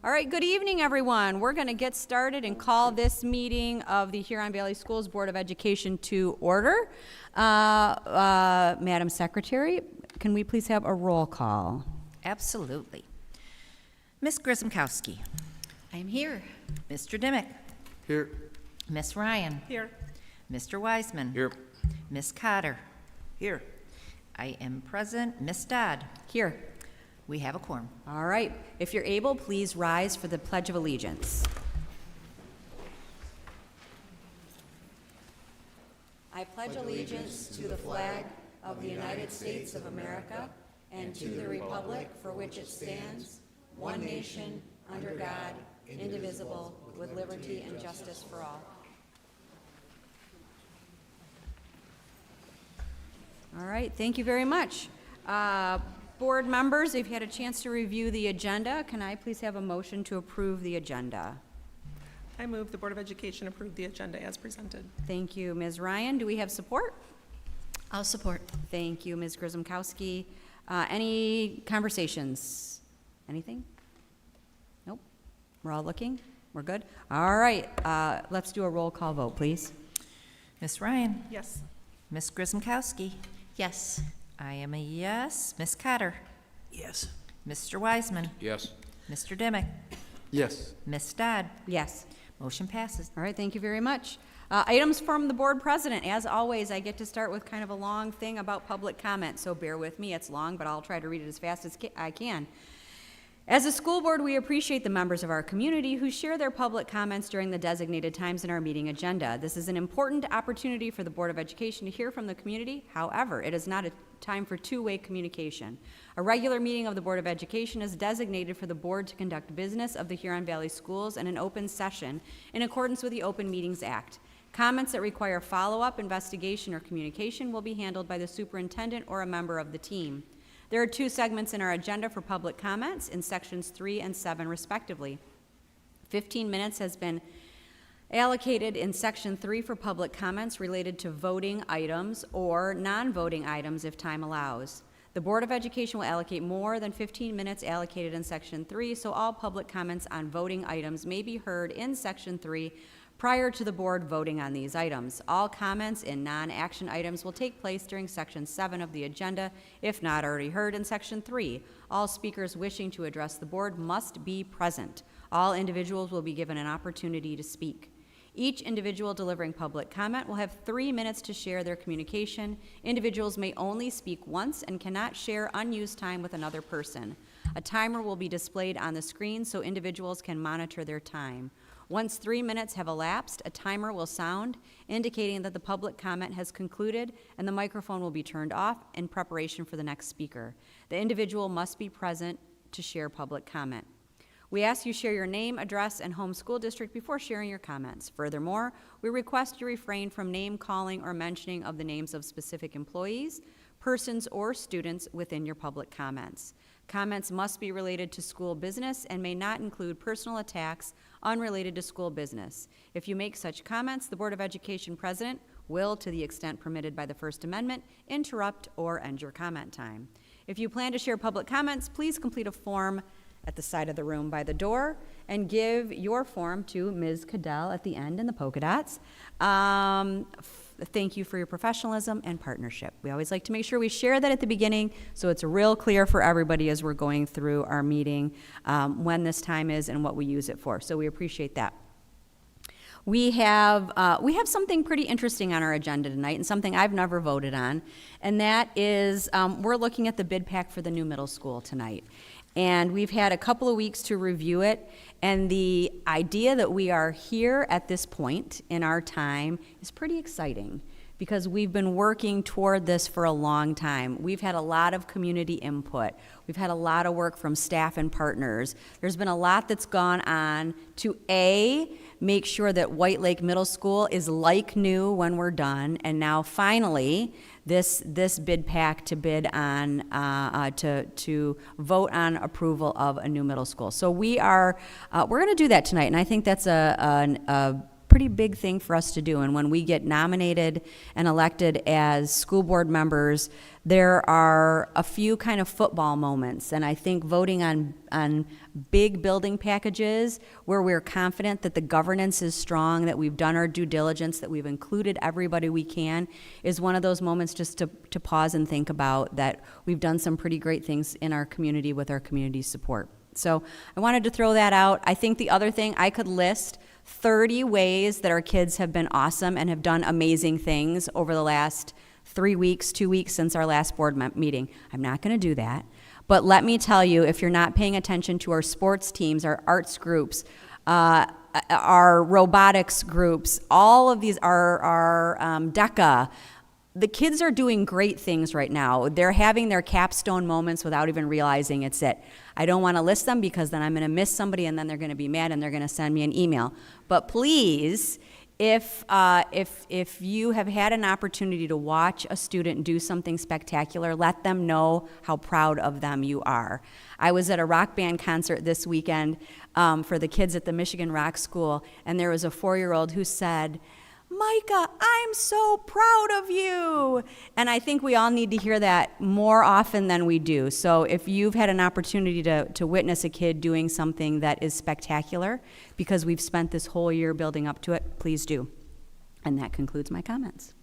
All right, good evening, everyone. We're going to get started and call this meeting of the Huron Valley Schools Board of Education to order. Madam Secretary, can we please have a roll call? Absolutely. Ms. Grzymkowski. I'm here. Mr. Dimick. Here. Ms. Ryan. Here. Mr. Wiseman. Here. Ms. Cotter. Here. I am present. Ms. Dodd. Here. We have a quorum. All right, if you're able, please rise for the Pledge of Allegiance. I pledge allegiance to the flag of the United States of America and to the republic for which it stands, one nation, under God, indivisible, with liberty and justice for all. All right, thank you very much. Board members, if you had a chance to review the agenda, can I please have a motion to approve the agenda? I move the Board of Education approve the agenda as presented. Thank you, Ms. Ryan. Do we have support? I'll support. Thank you, Ms. Grzymkowski. Any conversations? Anything? Nope. We're all looking? We're good? All right, let's do a roll call vote, please. Ms. Ryan. Yes. Ms. Grzymkowski. Yes. I am a yes. Ms. Cotter. Yes. Mr. Wiseman. Yes. Mr. Dimick. Yes. Ms. Dodd. Yes. Motion passes. All right, thank you very much. Items from the board president. As always, I get to start with kind of a long thing about public comment, so bear with me. It's long, but I'll try to read it as fast as I can. As a school board, we appreciate the members of our community who share their public comments during the designated times in our meeting agenda. This is an important opportunity for the Board of Education to hear from the community. However, it is not a time for two-way communication. A regular meeting of the Board of Education is designated for the board to conduct business of the Huron Valley Schools in an open session in accordance with the Open Meetings Act. Comments that require follow-up, investigation, or communication will be handled by the superintendent or a member of the team. There are two segments in our agenda for public comments in sections 3 and 7 respectively. 15 minutes has been allocated in section 3 for public comments related to voting items or non-voting items if time allows. The Board of Education will allocate more than 15 minutes allocated in section 3, so all public comments on voting items may be heard in section 3 prior to the board voting on these items. All comments in non-action items will take place during section 7 of the agenda, if not already heard in section 3. All speakers wishing to address the board must be present. All individuals will be given an opportunity to speak. Each individual delivering public comment will have 3 minutes to share their communication. Individuals may only speak once and cannot share unused time with another person. A timer will be displayed on the screen so individuals can monitor their time. Once 3 minutes have elapsed, a timer will sound, indicating that the public comment has concluded, and the microphone will be turned off in preparation for the next speaker. The individual must be present to share public comment. We ask you share your name, address, and home school district before sharing your comments. Furthermore, we request you refrain from name calling or mentioning of the names of specific employees, persons, or students within your public comments. Comments must be related to school business and may not include personal attacks unrelated to school business. If you make such comments, the Board of Education president will, to the extent permitted by the First Amendment, interrupt or end your comment time. If you plan to share public comments, please complete a form at the side of the room by the door and give your form to Ms. Cadell at the end in the polka dots. Thank you for your professionalism and partnership. We always like to make sure we share that at the beginning so it's real clear for everybody as we're going through our meeting when this time is and what we use it for. So we appreciate that. We have something pretty interesting on our agenda tonight and something I've never voted on, and that is we're looking at the bid pack for the new middle school tonight. And we've had a couple of weeks to review it, and the idea that we are here at this point in our time is pretty exciting because we've been working toward this for a long time. We've had a lot of community input. We've had a lot of work from staff and partners. There's been a lot that's gone on to make sure that White Lake Middle School is like new when we're done, and now finally this bid pack to bid on to vote on approval of a new middle school. So we're going to do that tonight, and I think that's a pretty big thing for us to do. And when we get nominated and elected as school board members, there are a few kind of football moments. And I think voting on big building packages where we're confident that the governance is strong, that we've done our due diligence, that we've included everybody we can, is one of those moments just to pause and think about that we've done some pretty great things in our community with our community support. So I wanted to throw that out. I think the other thing, I could list 30 ways that our kids have been awesome and have done amazing things over the last 3 weeks, 2 weeks since our last board meeting. I'm not going to do that. But let me tell you, if you're not paying attention to our sports teams, our arts groups, our robotics groups, all of these, our DECA, the kids are doing great things right now. They're having their capstone moments without even realizing it's it. I don't want to list them because then I'm going to miss somebody and then they're going to be mad and they're going to send me an email. But please, if you have had an opportunity to watch a student do something spectacular, let them know how proud of them you are. I was at a rock band concert this weekend for the kids at the Michigan Rock School, and there was a 4-year-old who said, "Micah, I'm so proud of you." And I think we all need to hear that more often than we do. So if you've had an opportunity to witness a kid doing something that is spectacular, because we've spent this whole year building up to it, please do. And that concludes my comments.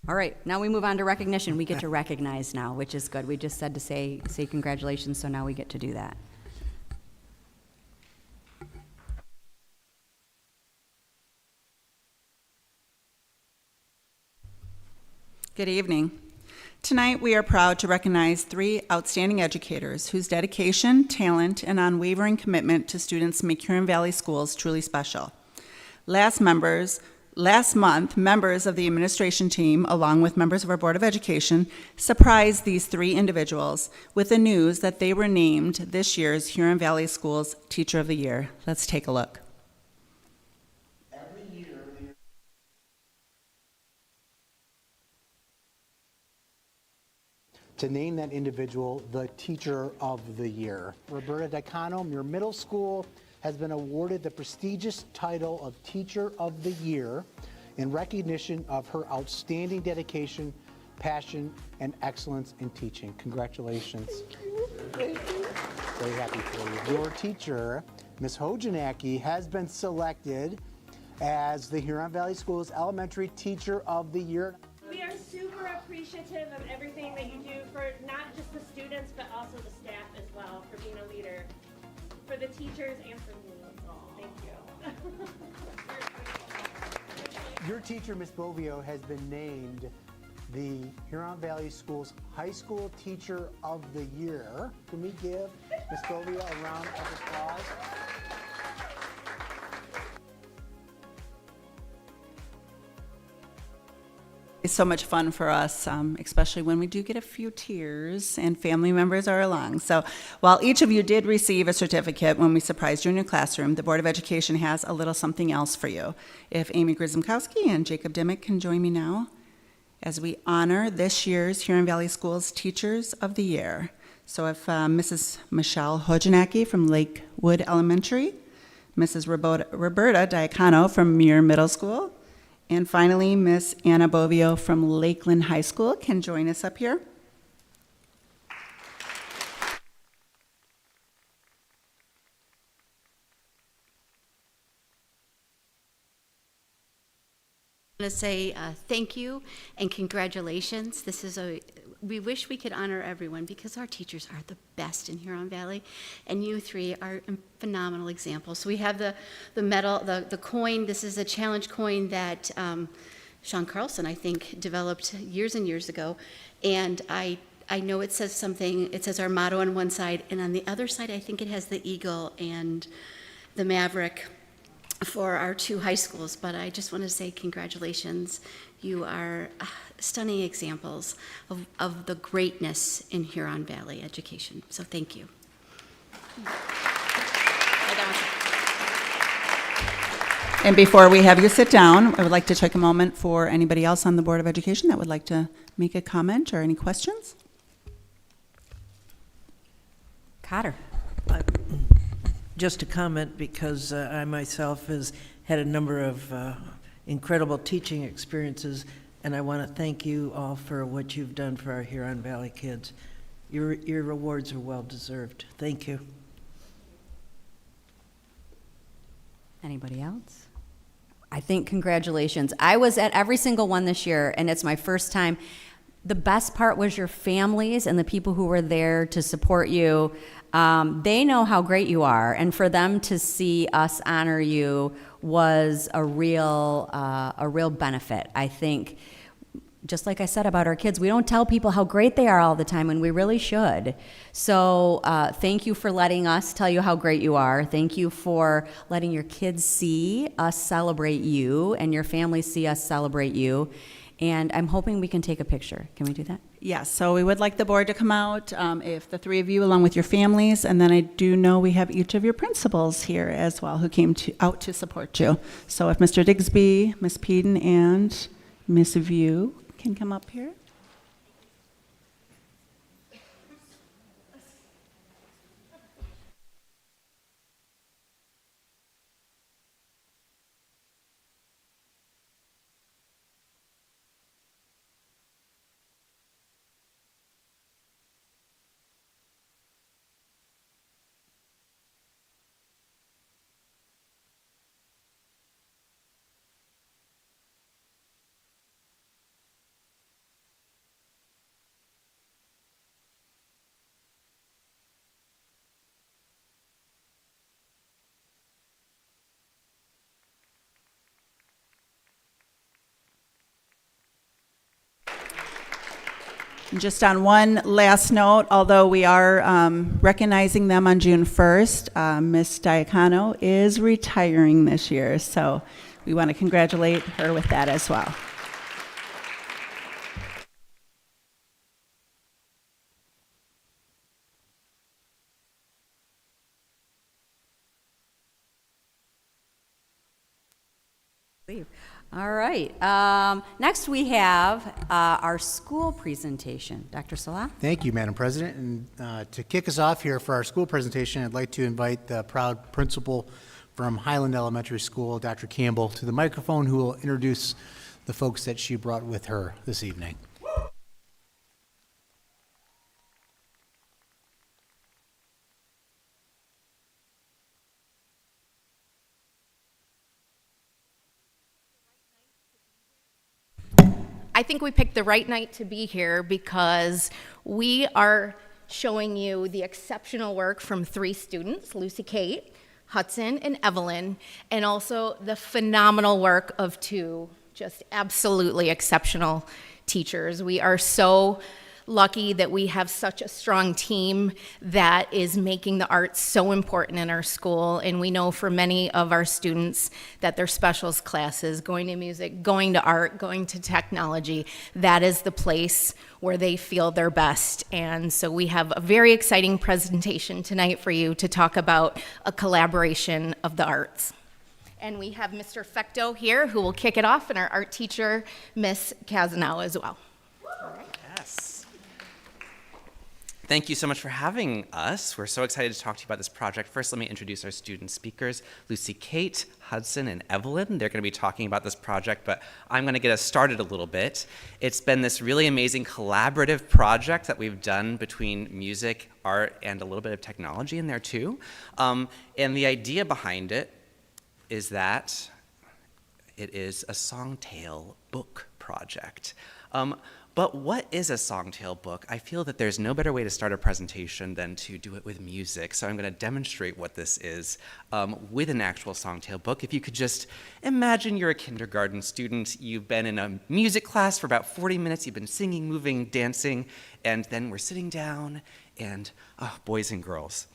All right, now we move on to recognition. We get to recognize now, which is good. We just said to say congratulations, so now we get to do that. Good evening. Tonight, we are proud to recognize 3 outstanding educators whose dedication, talent, and unwavering commitment to students make Huron Valley Schools truly special. Last month, members of the administration team, along with members of our Board of Education, surprised these 3 individuals with the news that they were named this year's Huron Valley Schools Teacher of the Year. Let's take a look. To name that individual the Teacher of the Year. Roberta Dicano, Muir Middle School, has been awarded the prestigious title of Teacher of the Year in recognition of her outstanding dedication, passion, and excellence in teaching. Congratulations. Thank you. Very happy for you. Your teacher, Ms. Hojanacki, has been selected as the Huron Valley Schools Elementary Teacher of the Year. We are super appreciative of everything that you do for not just the students, but also the staff as well, for being a leader, for the teachers and for me. Thank you. Your teacher, Ms. Bovio, has been named the Huron Valley Schools High School Teacher of the Year. Can we give Ms. Bovio a round of applause? It's so much fun for us, especially when we do get a few tears and family members are along. So while each of you did receive a certificate when we surprised you in your classroom, the Board of Education has a little something else for you. If Amy Grzymkowski and Jacob Dimmick can join me now as we honor this year's Huron Valley Schools Teachers of the Year. So if Mrs. Michelle Hojanacki from Lakewood Elementary, Mrs. Roberta Diacano from Muir Middle School, and finally, Miss Anna Bovio from Lakeland High School can join us up here. I want to say thank you and congratulations. We wish we could honor everyone because our teachers are the best in Huron Valley, and you 3 are phenomenal examples. So we have the medal, the coin. This is a challenge coin that Sean Carlson, I think, developed years and years ago, and I know it says something. It says our motto on one side, and on the other side, I think it has the eagle and the maverick for our 2 high schools, but I just want to say congratulations. You are stunning examples of the greatness in Huron Valley education, so thank you. And before we have you sit down, I would like to take a moment for anybody else on the Board of Education that would like to make a comment or any questions. Cotter. Just a comment, because I myself has had a number of incredible teaching experiences, and I want to thank you all for what you've done for our Huron Valley kids. Your awards are well-deserved. Thank you. Anybody else? I think congratulations. I was at every single one this year, and it's my first time. The best part was your families and the people who were there to support you. They know how great you are, and for them to see us honor you was a real benefit. I think, just like I said about our kids, we don't tell people how great they are all the time, and we really should. So thank you for letting us tell you how great you are. Thank you for letting your kids see us celebrate you and your family see us celebrate you. And I'm hoping we can take a picture. Can we do that? Yes, so we would like the board to come out, if the three of you, along with your families, and then I do know we have each of your principals here as well who came out to support you. So if Mr. Digsby, Ms. Peden, and Ms. View can come up here. And just on one last note, although we are recognizing them on June 1st, Ms. Diacano is retiring this year, so we want to congratulate her with that as well. All right. Next, we have our school presentation. Dr. Salah? Thank you, Madam President. And to kick us off here for our school presentation, I'd like to invite the proud principal from Highland Elementary School, Dr. Campbell, to the microphone, who will introduce the folks that she brought with her this evening. I think we picked the right night to be here because we are showing you the exceptional work from three students, Lucy Kate, Hudson, and Evelyn, and also the phenomenal work of two just absolutely exceptional teachers. We are so lucky that we have such a strong team that is making the arts so important in our school, and we know for many of our students that their specials classes, going to music, going to art, going to technology, that is the place where they feel their best. And so we have a very exciting presentation tonight for you to talk about a collaboration of the arts. And we have Mr. Fecto here who will kick it off, and our art teacher, Miss Kazanow, as well. Yes. Thank you so much for having us. We're so excited to talk to you about this project. First, let me introduce our student speakers, Lucy Kate, Hudson, and Evelyn. They're going to be talking about this project, but I'm going to get us started a little bit. It's been this really amazing collaborative project that we've done between music, art, and a little bit of technology in there too. And the idea behind it is that it is a songtale book project. But what is a songtale book? I feel that there's no better way to start a presentation than to do it with music. So I'm going to demonstrate what this is with an actual songtale book. If you could just imagine you're a kindergarten student, you've been in a music class for about 40 minutes, you've been singing, moving, dancing, and then we're sitting down and, boys and girls,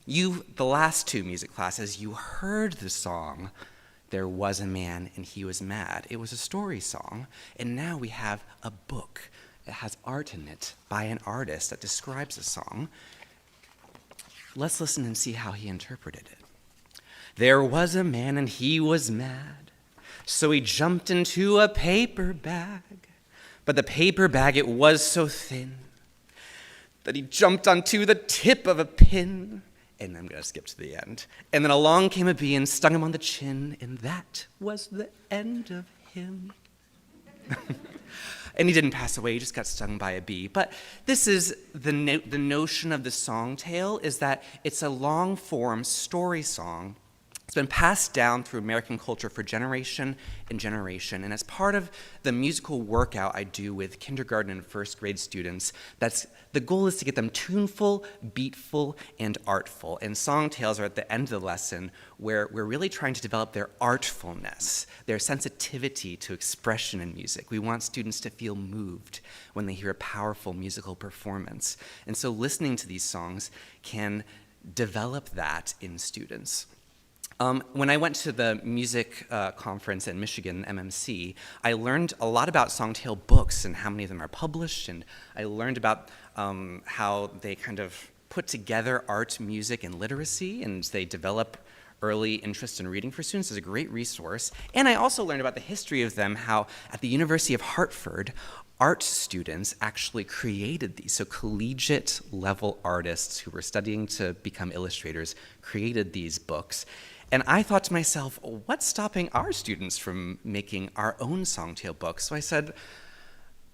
the last two music classes, you heard the song, There Was a Man and He Was Mad. It was a story song, and now we have a book that has art in it by an artist that describes the song. Let's listen and see how he interpreted it. There was a man and he was mad, so he jumped into a paper bag. But the paper bag, it was so thin that he jumped onto the tip of a pin, And I'm going to skip to the end. And then along came a bee and stung him on the chin, and that was the end of him. And he didn't pass away, he just got stung by a bee. But this is the notion of the song tale, is that it's a long-form story song. It's been passed down through American culture for generation and generation. And as part of the musical workout I do with kindergarten and first grade students, the goal is to get them tuneful, beatful, and artful. And song tales are at the end of the lesson where we're really trying to develop their artfulness, their sensitivity to expression in music. We want students to feel moved when they hear a powerful musical performance. And so listening to these songs can develop that in students. When I went to the music conference in Michigan, MMC, I learned a lot about songtale books and how many of them are published, and I learned about how they kind of put together art, music, and literacy, and they develop early interest in reading for students. Is a great resource. And I also learned about the history of them, how at the University of Hartford, art students actually created these. So collegiate level artists who were studying to become illustrators created these books. And I thought to myself, what's stopping our students from making our own songtale books? So I said,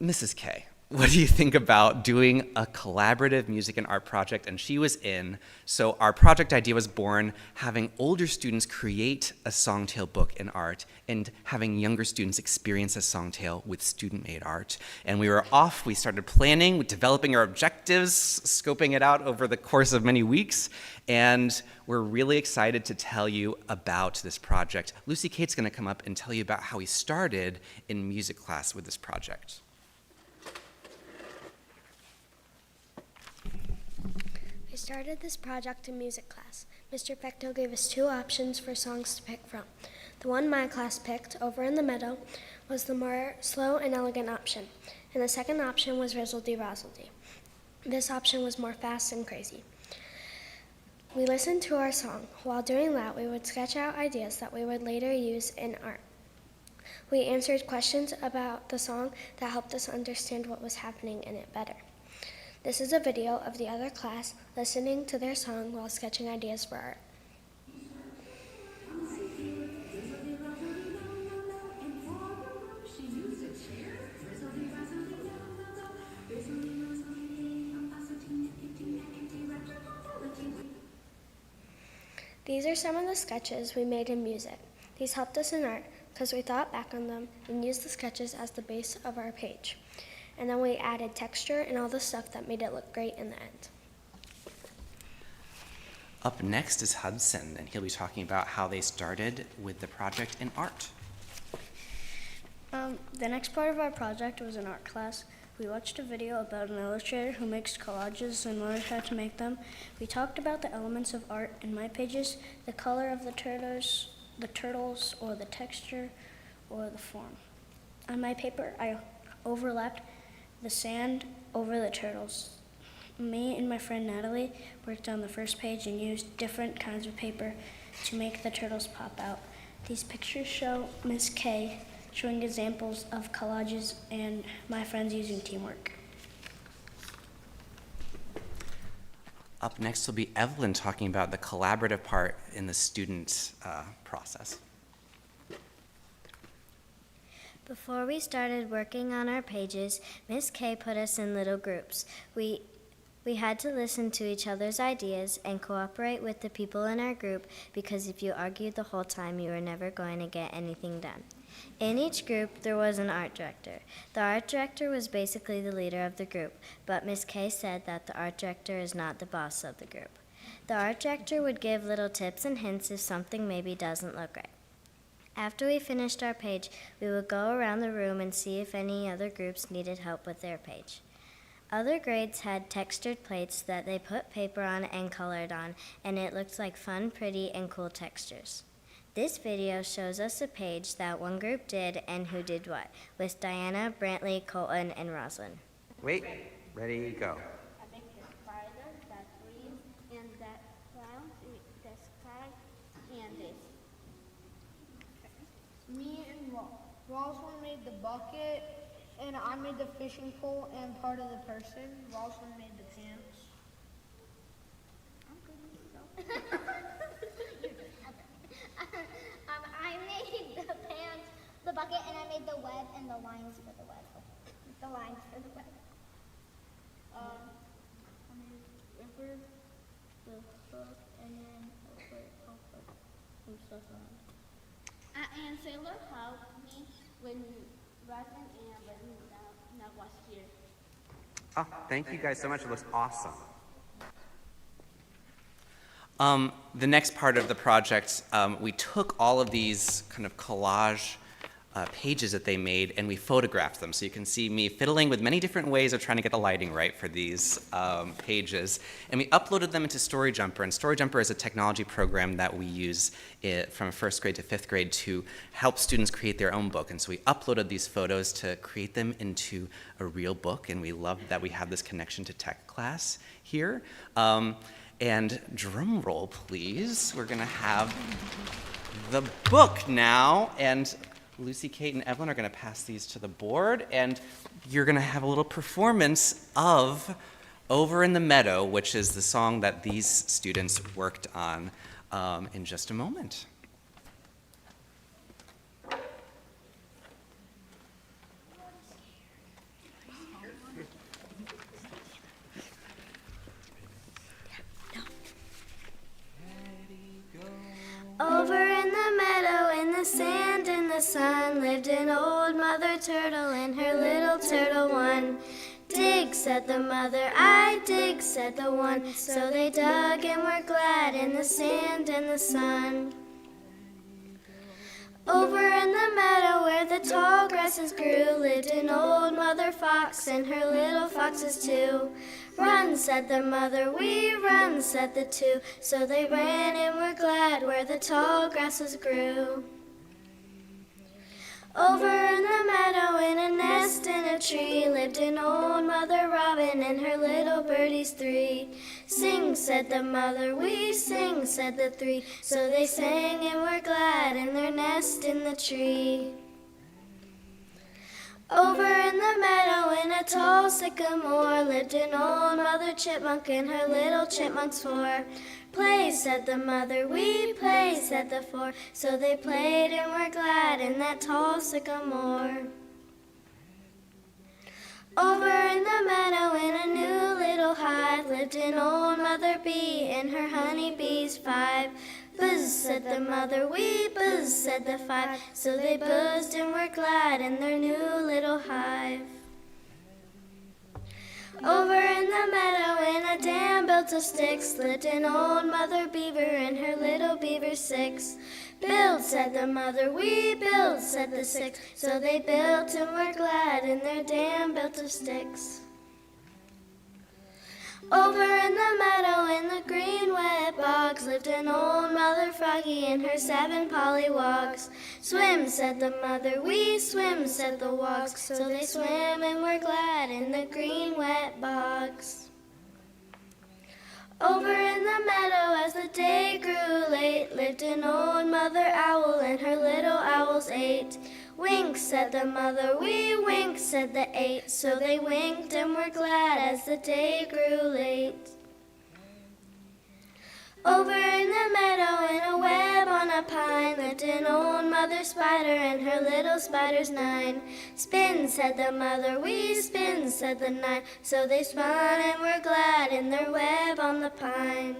Mrs. K, what do you think about doing a collaborative music and art project? And she was in. So our project idea was born, having older students create a songtale book in art and having younger students experience a songtale with student-made art. And we were off, we started planning, developing our objectives, scoping it out over the course of many weeks. And we're really excited to tell you about this project. Lucy Kate's gonna come up and tell you about how we started in music class with this project. I started this project in music class. Mr. Pecto gave us two options for songs to pick from. The one my class picked, Over in the Meadow, was the more slow and elegant option, and the second option was Rizzle-dee Razzle-dee. This option was more fast and crazy. We listened to our song. While doing that, we would sketch out ideas that we would later use in art. We answered questions about the song that helped us understand what was happening in it better. This is a video of the other class listening to their song while sketching ideas for art. These are some of the sketches we made in music. These helped us in art because we thought back on them and used the sketches as the base of our page. And then we added texture and all the stuff that made it look great in the end. Up next is Hudson, and he'll be talking about how they started with the project in art. The next part of our project was an art class. We watched a video about an illustrator who makes collages and learned how to make them. We talked about the elements of art in my pages, the color of the turtles, or the texture, or the form. On my paper, I overlapped the sand over the turtles. Me and my friend Natalie worked on the first page and used different kinds of paper to make the turtles pop out. These pictures show Miss K showing examples of collages and my friends using teamwork. Up next will be Evelyn talking about the collaborative part in the student process. Before we started working on our pages, Miss K put us in little groups. We had to listen to each other's ideas and cooperate with the people in our group because if you argued the whole time, you were never going to get anything done. In each group, there was an art director. The art director was basically the leader of the group, but Miss K said that the art director is not the boss of the group. The art director would give little tips and hints if something maybe doesn't look right. After we finished our page, we would go around the room and see if any other groups needed help with their page. Other grades had textured plates that they put paper on and colored on, and it looked like fun, pretty, and cool textures. This video shows us a page that one group did and who did what, with Diana, Brantley, Colton, and Roslyn. Wait, ready, go. I make this spider, that breathes, and that clown, the sky, and this. Me and Roslyn made the bucket, and I made the fishing pole and part of the person. Roslyn made the pants. I made the pants, the bucket, and I made the web and the lines for the web. The lines for the web. I made river, the hook, and then I'll put some stuff on. And Sailor helped me when Resin and when that was here. Oh, thank you guys so much. It looks awesome. The next part of the project, we took all of these kind of collage pages that they made and we photographed them. So you can see me fiddling with many different ways of trying to get the lighting right for these pages. And we uploaded them into StoryJumper. And StoryJumper is a technology program that we use from 1st grade to 5th grade to help students create their own book. And so we uploaded these photos to create them into a real book. And we love that we have this connection to tech class here. And drum roll, please. We're going to have the book now. And Lucy, Kate, and Evelyn are going to pass these to the board. And you're going to have a little performance of Over in the Meadow, which is the song that these students worked on in just a moment. Over in the meadow, in the sand, in the sun, lived an old mother turtle and her little turtle one. Dig, said the mother, I dig, said the one. So they dug and were glad in the sand and the sun. Over in the meadow where the tall grasses grew, lived an old mother fox and her little foxes too. Run, said the mother, we run, said the two. So they ran and were glad where the tall grasses grew. Over in the meadow, in a nest in a tree, lived an old mother robin and her little birdies three. Sing, said the mother, we sing, said the three. So they sang and were glad in their nest in the tree. Over in the meadow, in a tall sycamore, lived an old mother chipmunk and her little chipmunks four. Play, said the mother, we play, said the four. So they played and were glad in that tall sycamore. Over in the meadow, in a new little hive, lived an old mother bee and her honey bees five. Buzz, said the mother, we buzz, said the five. So they buzzed and were glad in their new little hive. Over in the meadow, in a dam built of sticks, lived an old mother beaver and her little beaver six. Build, said the mother, we build, said the six. So they built and were glad in their dam built of sticks. Over in the meadow, in the green wet bogs, lived an old mother froggy and her 7 pollywogs. Swim, said the mother, we swim, said the wogs. So they swam and were glad in the green wet bogs. Over in the meadow, as the day grew late, lived an old mother owl and her little owls 8. Wink, said the mother, we wink, said the 8. So they winked and were glad as the day grew late. Over in the meadow, in a web on a pine, lived an old mother spider and her little spiders 9. Spin, said the mother, we spin, said the 9. So they spun and were glad in their web on the pine.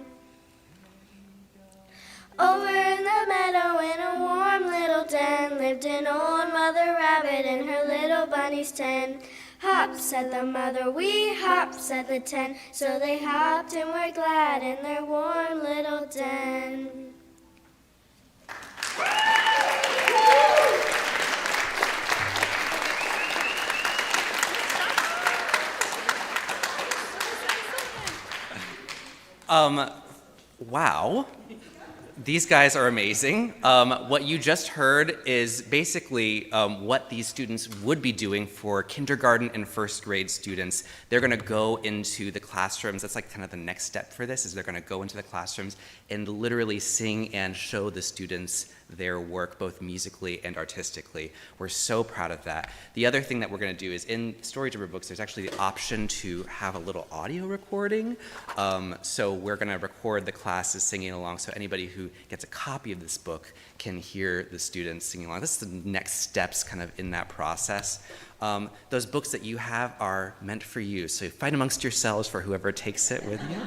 Over in the meadow, in a warm little den, lived an old mother rabbit and her little bunnies 10. Hop, said the mother, we hop, said the 10. So they hopped and were glad in their warm little den. Wow. These guys are amazing. What you just heard is basically what these students would be doing for kindergarten and 1st grade students. They're going to go into the classrooms. That's like kind of the next step for this, is they're going to go into the classrooms and literally sing and show the students their work both musically and artistically. We're so proud of that. The other thing that we're going to do is in Storyteller books, there's actually the option to have a little audio recording. So we're going to record the classes singing along, so anybody who gets a copy of this book can hear the students singing along. This is the next steps kind of in that process. Those books that you have are meant for you, so fight amongst yourselves for whoever takes it with you.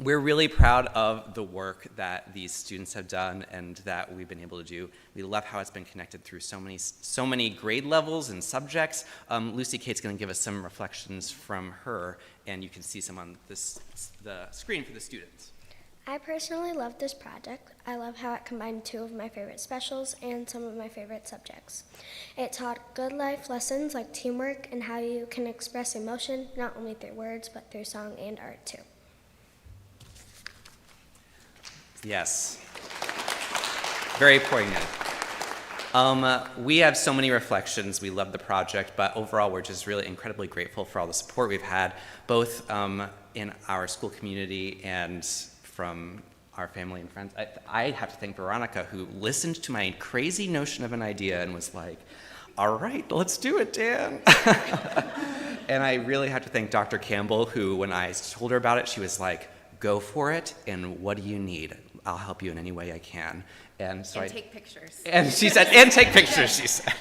We're really proud of the work that these students have done and that we've been able to do. We love how it's been connected through so many grade levels and subjects. Lucy Kate's going to give us some reflections from her, and you can see some on the screen for the students. I personally love this project. I love how it combined two of my favorite specials and some of my favorite subjects. It taught good life lessons like teamwork and how you can express emotion not only through words but through song and art too. Yes. Very poignant. We have so many reflections. We love the project, but overall we're just really incredibly grateful for all the support we've had, both in our school community and from our family and friends. I have to thank Veronica, who listened to my crazy notion of an idea and was like, all right, let's do it, Dan. And I really have to thank Dr. Campbell, who, when I told her about it, she was like, go for it, and what do you need? I'll help you in any way I can. And so take pictures. And she said, and take pictures, she said.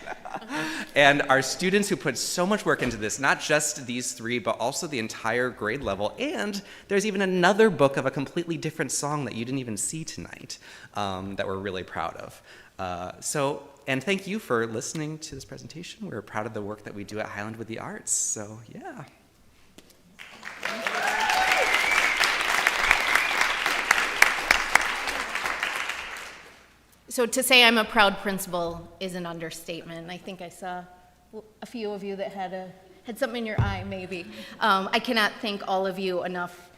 And our students who put so much work into this, not just these three, but also the entire grade level. And there's even another book of a completely different song that you didn't even see tonight that we're really proud of. And thank you for listening to this presentation. We're proud of the work that we do at Highland with the Arts. So, yeah. So to say I'm a proud principal is an understatement. I think I saw a few of you that had something in your eye, maybe. I cannot thank all of you enough,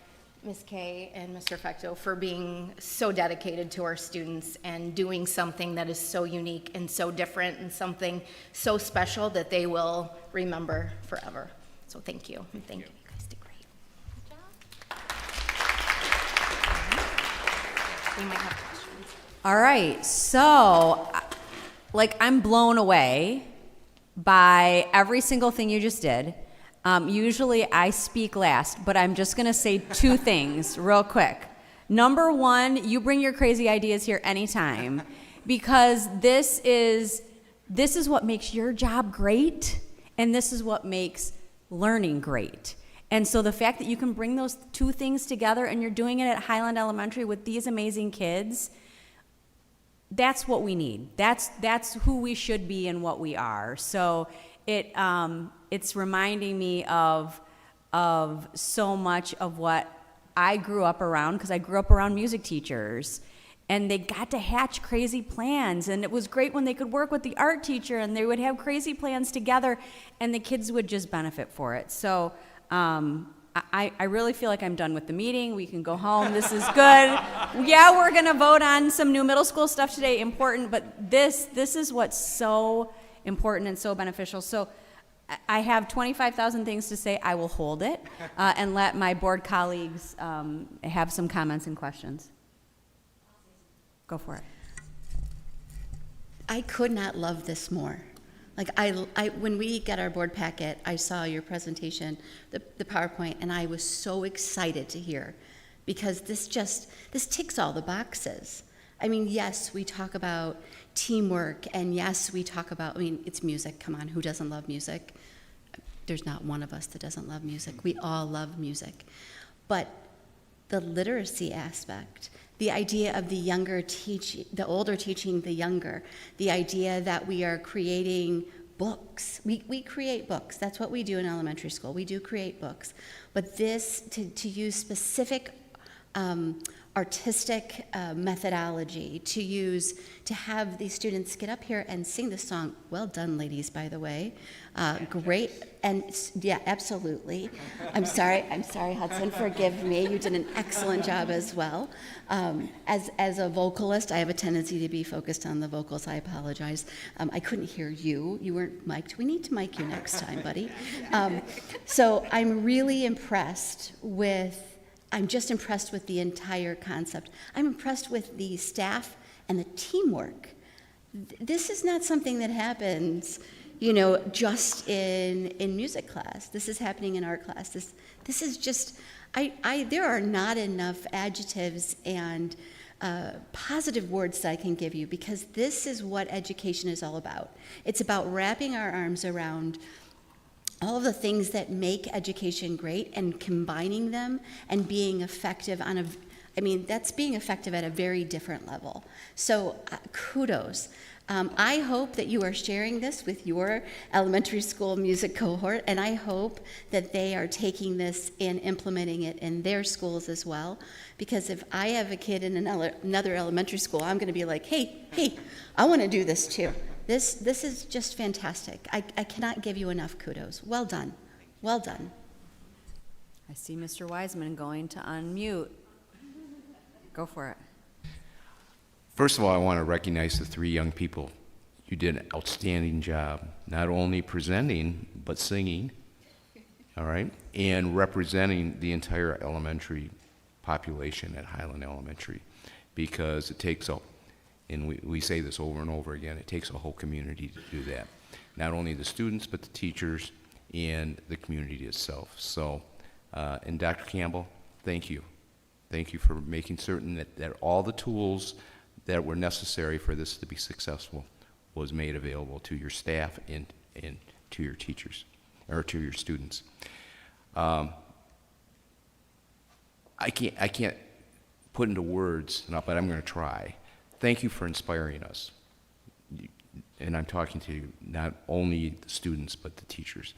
Ms. Kay and Mr. Fecto, for being so dedicated to our students and doing something that is so unique and so different and something so special that they will remember forever. So thank you, and thank you. You guys did great. Good job. We might have questions. All right, so, I'm blown away by every single thing you just did. Usually I speak last, but I'm just gonna say two things real quick. Number one, you bring your crazy ideas here anytime, because this is what makes your job great, and this is what makes learning great. And so the fact that you can bring those two things together and you're doing it at Highland Elementary with these amazing kids, that's what we need. That's who we should be and what we are. So it's reminding me of so much of what I grew up around, because I grew up around music teachers, and they got to hatch crazy plans, and it was great when they could work with the art teacher and they would have crazy plans together and the kids would just benefit for it. So I really feel like I'm done with the meeting. We can go home. This is good. Yeah, we're going to vote on some new middle school stuff today, important, but this is what's so important and so beneficial. So I have 25,000 things to say. I will hold it and let my board colleagues have some comments and questions. Go for it. I could not love this more. When we got our board packet, I saw your presentation, the PowerPoint, and I was so excited to hear, because this ticks all the boxes. I mean, yes, we talk about teamwork, and yes, we talk about, it's music. Come on, who doesn't love music? There's not one of us that doesn't love music. We all love music. But the literacy aspect, the idea of the older teaching the younger, the idea that we are creating books. We create books. That's what we do in elementary school. We do create books. But this, to use specific artistic methodology, to have these students get up here and sing the song. Well done, ladies, by the way. Great. And yeah, absolutely. I'm sorry, Hudson, forgive me. You did an excellent job as well. As a vocalist, I have a tendency to be focused on the vocals. I apologize. I couldn't hear you. You weren't mic'd. We need to mic you next time, buddy. So I'm really impressed with I'm just impressed with the entire concept. I'm impressed with the staff and the teamwork. This is not something that happens, just in music class. This is happening in art class. This is just, there are not enough adjectives and positive words that I can give you, because this is what education is all about. It's about wrapping our arms around all of the things that make education great and combining them and being effective that's being effective at a very different level. So kudos. I hope that you are sharing this with your elementary school music cohort, and I hope that they are taking this and implementing it in their schools as well. Because if I have a kid in another elementary school, I'm going to be like, hey, I want to do this too. This is just fantastic. I cannot give you enough kudos. Well done. Well done. I see Mr. Wiseman going to unmute. Go for it. First of all, I want to recognize the 3 young people. You did an outstanding job, not only presenting, but singing, all right, and representing the entire elementary population at Highland Elementary, because it takes and we say this over and over again, it takes a whole community to do that. Not only the students, but the teachers and the community itself. So, and Dr. Campbell, thank you. Thank you for making certain that all the tools that were necessary for this to be successful was made available to your staff and to your teachers, or to your students. I can't put into words enough, but I'm going to try. Thank you for inspiring us. And I'm talking to not only the students, but the teachers.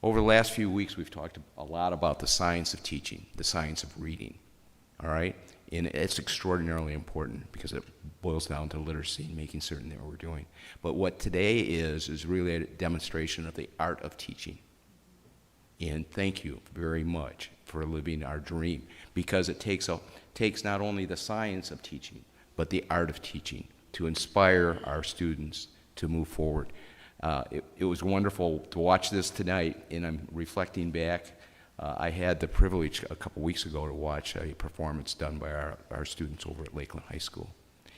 Over the last few weeks, we've talked a lot about the science of teaching, the science of reading, all right? And it's extraordinarily important because it boils down to literacy and making certain that we're doing. But what today is really a demonstration of the art of teaching. And thank you very much for living our dream, because it takes not only the science of teaching, but the art of teaching to inspire our students to move forward. It was wonderful to watch this tonight, and I'm reflecting back. I had the privilege a couple weeks ago to watch a performance done by our students over at Lakeland High School.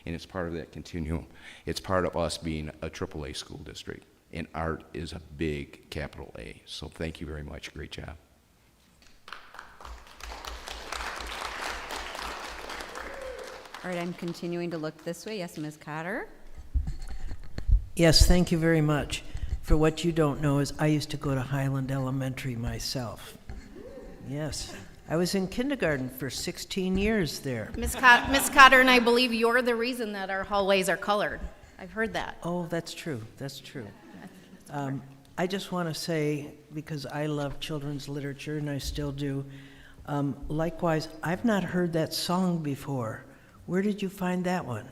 And it's part of that continuum. It's part of us being a AAA school district. And art is a big capital A. So thank you very much. Great job. All right, I'm continuing to look this way. Yes, Ms. Cotter? Yes, thank you very much. For what you don't know is I used to go to Highland Elementary myself. Yes, I was in kindergarten for 16 years there. Miss Cotter, and I believe you're the reason that our hallways are colored. I've heard that. Oh, that's true. That's true. I just want to say, because I love children's literature, and I still do, likewise, I've not heard that song before. Where did you find that one?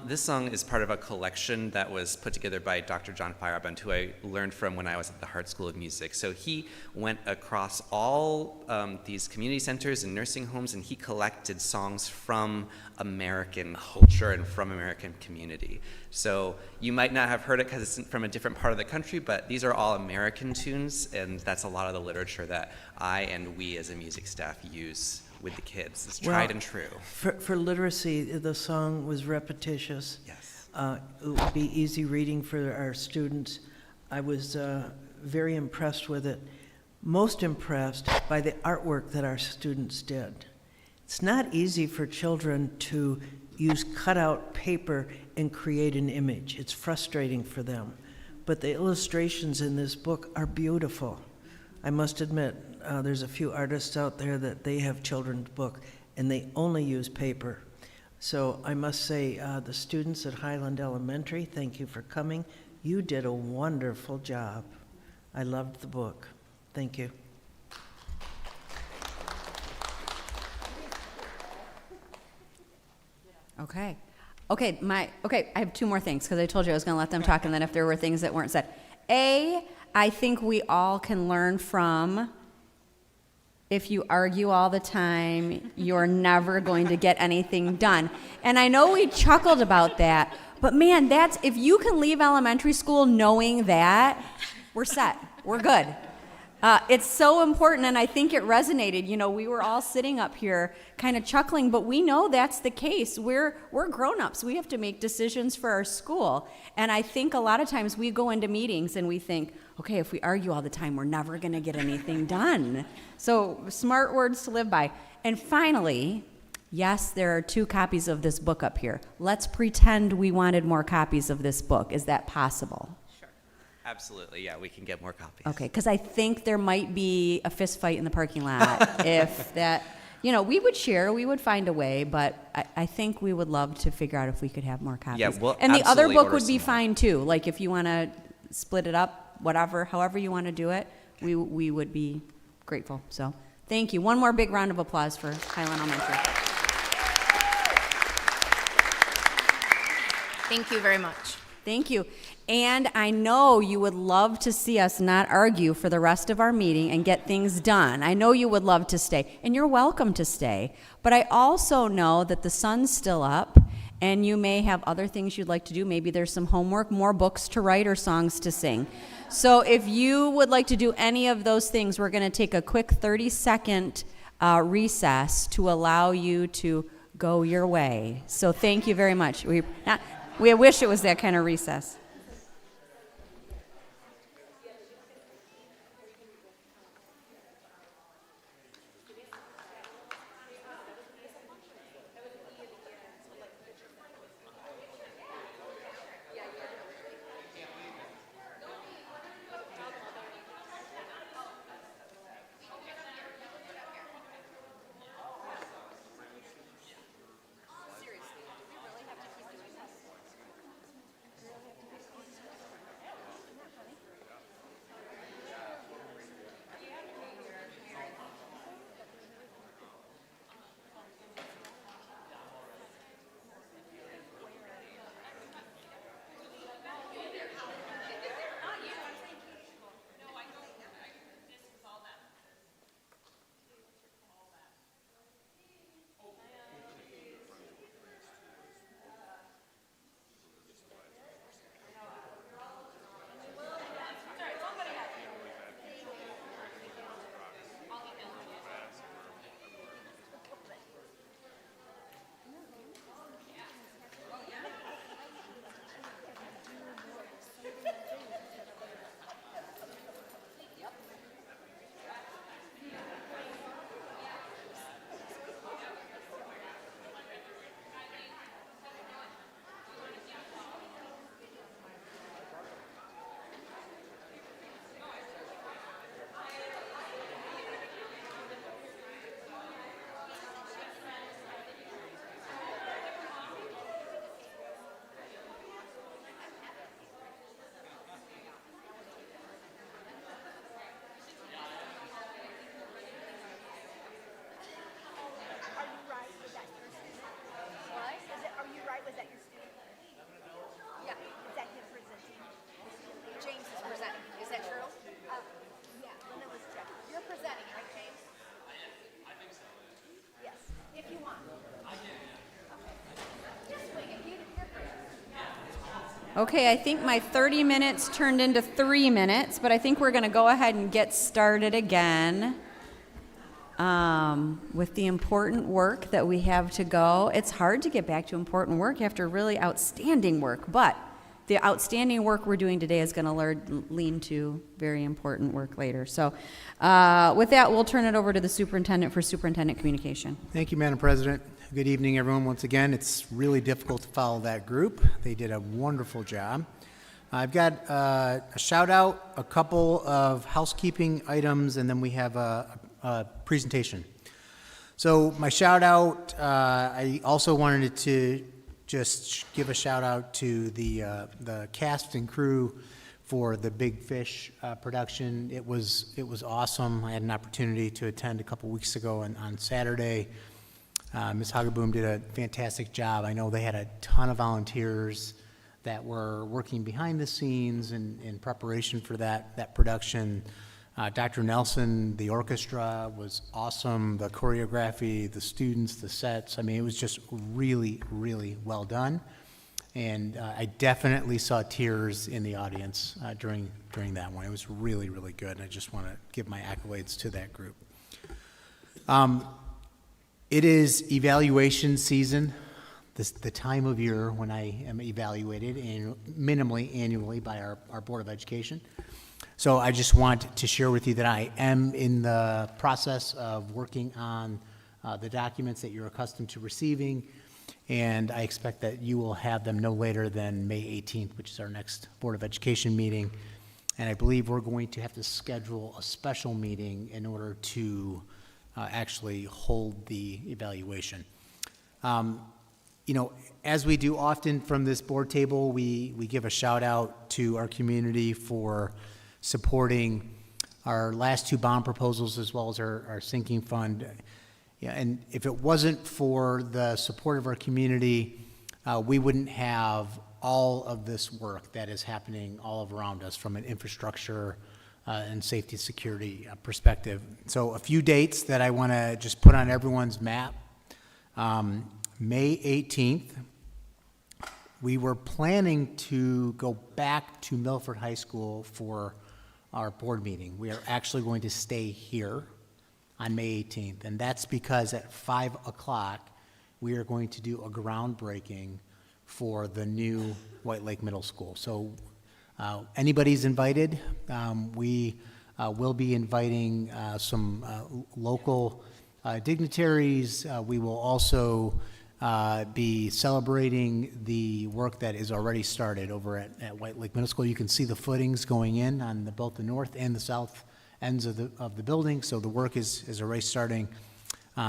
This song is part of a collection that was put together by Dr. John Feyerabend, who I learned from when I was at the Hart School of Music. So he went across all these community centers and nursing homes, and he collected songs from American culture and from American community. So you might not have heard it because it's from a different part of the country, but these are all American tunes, and that's a lot of the literature that I and we as a music staff use with the kids. It's tried and true. For literacy, the song was repetitious. Yes. It would be easy reading for our students. I was very impressed with it. Most impressed by the artwork that our students did. It's not easy for children to use cutout paper and create an image. It's frustrating for them. But the illustrations in this book are beautiful. I must admit, there's a few artists out there that they have children's book and they only use paper. So I must say, the students at Highland Elementary, thank you for coming. You did a wonderful job. I loved the book. Thank you. Okay. I have 2 more things, because I told you I was going to let them talk, and then if there were things that weren't said. I think we all can learn from, if you argue all the time, you're never going to get anything done. And I know we chuckled about that, but man, if you can leave elementary school knowing that, we're set. We're good. It's so important, and I think it resonated. You know, we were all sitting up here kind of chuckling, but we know that's the case. We're grown-ups. We have to make decisions for our school. And I think a lot of times we go into meetings and we think, okay, if we argue all the time, we're never going to get anything done. So smart words to live by. And finally, yes, there are 2 copies of this book up here. Let's pretend we wanted more copies of this book. Is that possible? Absolutely, yeah, we can get more copies. Okay, because I think there might be a fist fight in the parking lot if that, you know, we would share, we would find a way, but I think we would love to figure out if we could have more copies. Yeah, we'll and the other absolutely book order would be some more. fine too. Like if you want to split it up, whatever, however you want to do it, we would be grateful. So thank you. One more big round of applause for Highland Elementary. Thank you very much. Thank you. And I know you would love to see us not argue for the rest of our meeting and get things done. I know you would love to stay, and you're welcome to stay. But I also know that the sun's still up, and you may have other things you'd like to do. Maybe there's some homework, more books to write, or songs to sing. So if you would like to do any of those things, we're going to take a quick 30-second recess to allow you to go your way. So thank you very much. We wish it was that kind of recess. Okay, I think my 30 minutes turned into 3 minutes, but I think we're going to go ahead and get started again with the important work that we have to go. It's hard to get back to important work after really outstanding work, but the outstanding work we're doing today is going to lean to very important work later. So with that, we'll turn it over to the superintendent for superintendent communication. Thank you, Madam President. Good evening, everyone. Once again, it's really difficult to follow that group. They did a wonderful job. I've got a shout out, a couple of housekeeping items, and then we have a presentation. So my shout out, I also wanted to just give a shout out to the cast and crew for the Big Fish production. It was awesome. I had an opportunity to attend a couple weeks ago on Saturday. Ms. Hageboom did a fantastic job. I know they had a ton of volunteers that were working behind the scenes in preparation for that production. Dr. Nelson, the orchestra was awesome. The choreography, the students, the sets. I mean, it was just really, really well done. And I definitely saw tears in the audience during that one. It was really, really good, and I just want to give my accolades to that group. It is evaluation season, the time of year when I am evaluated minimally annually by our Board of Education. So I just want to share with you that I am in the process of working on the documents that you're accustomed to receiving, and I expect that you will have them no later than May 18th, which is our next Board of Education meeting. And I believe we're going to have to schedule a special meeting in order to actually hold the evaluation. You know, as we do often from this board table, we give a shout out to our community for supporting our last two bond proposals as well as our sinking fund. Yeah, and if it wasn't for the support of our community, we wouldn't have all of this work that is happening all around us from an infrastructure and safety security perspective. So a few dates that I want to just put on everyone's map. May 18th, we were planning to go back to Milford High School for our board meeting. We are actually going to stay here on May 18th, and that's because at 5 o'clock, we are going to do a groundbreaking for the new White Lake Middle School. So anybody's invited. We will be inviting some local dignitaries. We will also be celebrating the work that is already started over at White Lake Middle School. You can see the footings going in on both the north and the south ends of the building, so the work is already starting.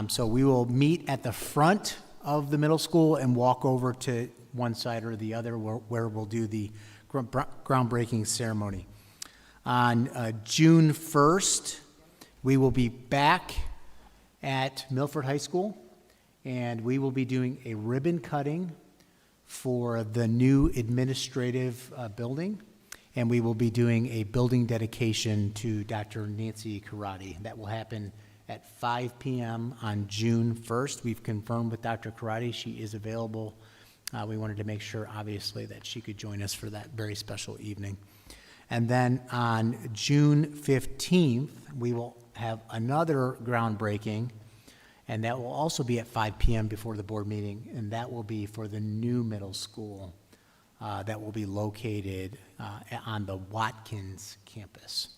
So we will meet at the front of the middle school and walk over to one side or the other where we'll do the groundbreaking ceremony. On June 1st, we will be back at Milford High School, and we will be doing a ribbon cutting for the new administrative building, and we will be doing a building dedication to Dr. Nancy Karate. That will happen at 5 p.m. on June 1st. We've confirmed with Dr. Karate she is available. We wanted to make sure, obviously, that she could join us for that very special evening. And then on June 15th, we will have another groundbreaking, and that will also be at 5 p.m. before the board meeting, and that will be for the new middle school that will be located on the Watkins campus.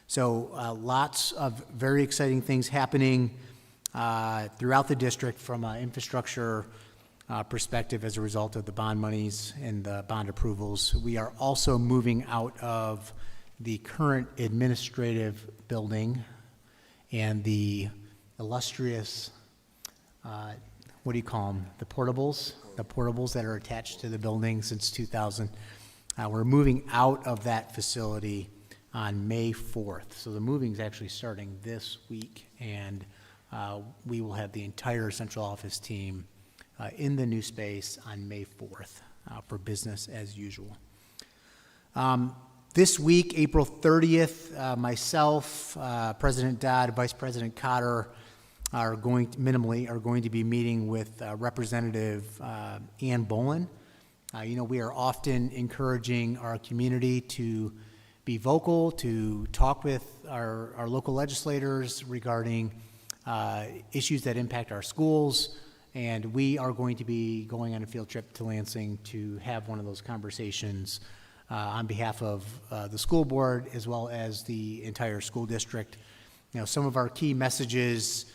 So lots of very exciting things happening throughout the district from an infrastructure perspective as a result of the bond monies and the bond approvals. We are also moving out of the current administrative building and the illustrious, what do you call them, the portables that are attached to the building since 2000. We're moving out of that facility on May 4th. So the moving is actually starting this week, and we will have the entire central office team in the new space on May 4th for business as usual. This week, April 30th, myself, President Dodd, Vice President Cotter are going to be meeting with Representative Ann Bolin. You know, we are often encouraging our community to be vocal, to talk with our local legislators regarding issues that impact our schools. And we are going to be going on a field trip to Lansing to have one of those conversations on behalf of the school board as well as the entire school district. You know, some of our key messages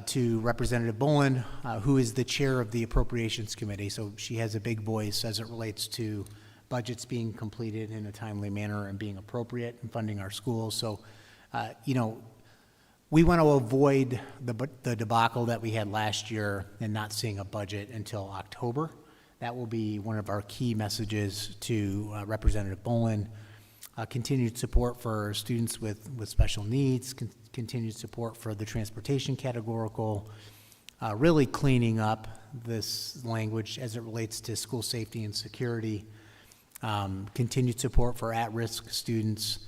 to Representative Bolin, who is the chair of the Appropriations Committee, so she has a big voice as it relates to budgets being completed in a timely manner and being appropriate in funding our schools. So, you know, we want to avoid the debacle that we had last year and not seeing a budget until October. That will be one of our key messages to Representative Bolin. Continued support for students with special needs, continued support for the transportation categorical, really cleaning up this language as it relates to school safety and security, continued support for at-risk students.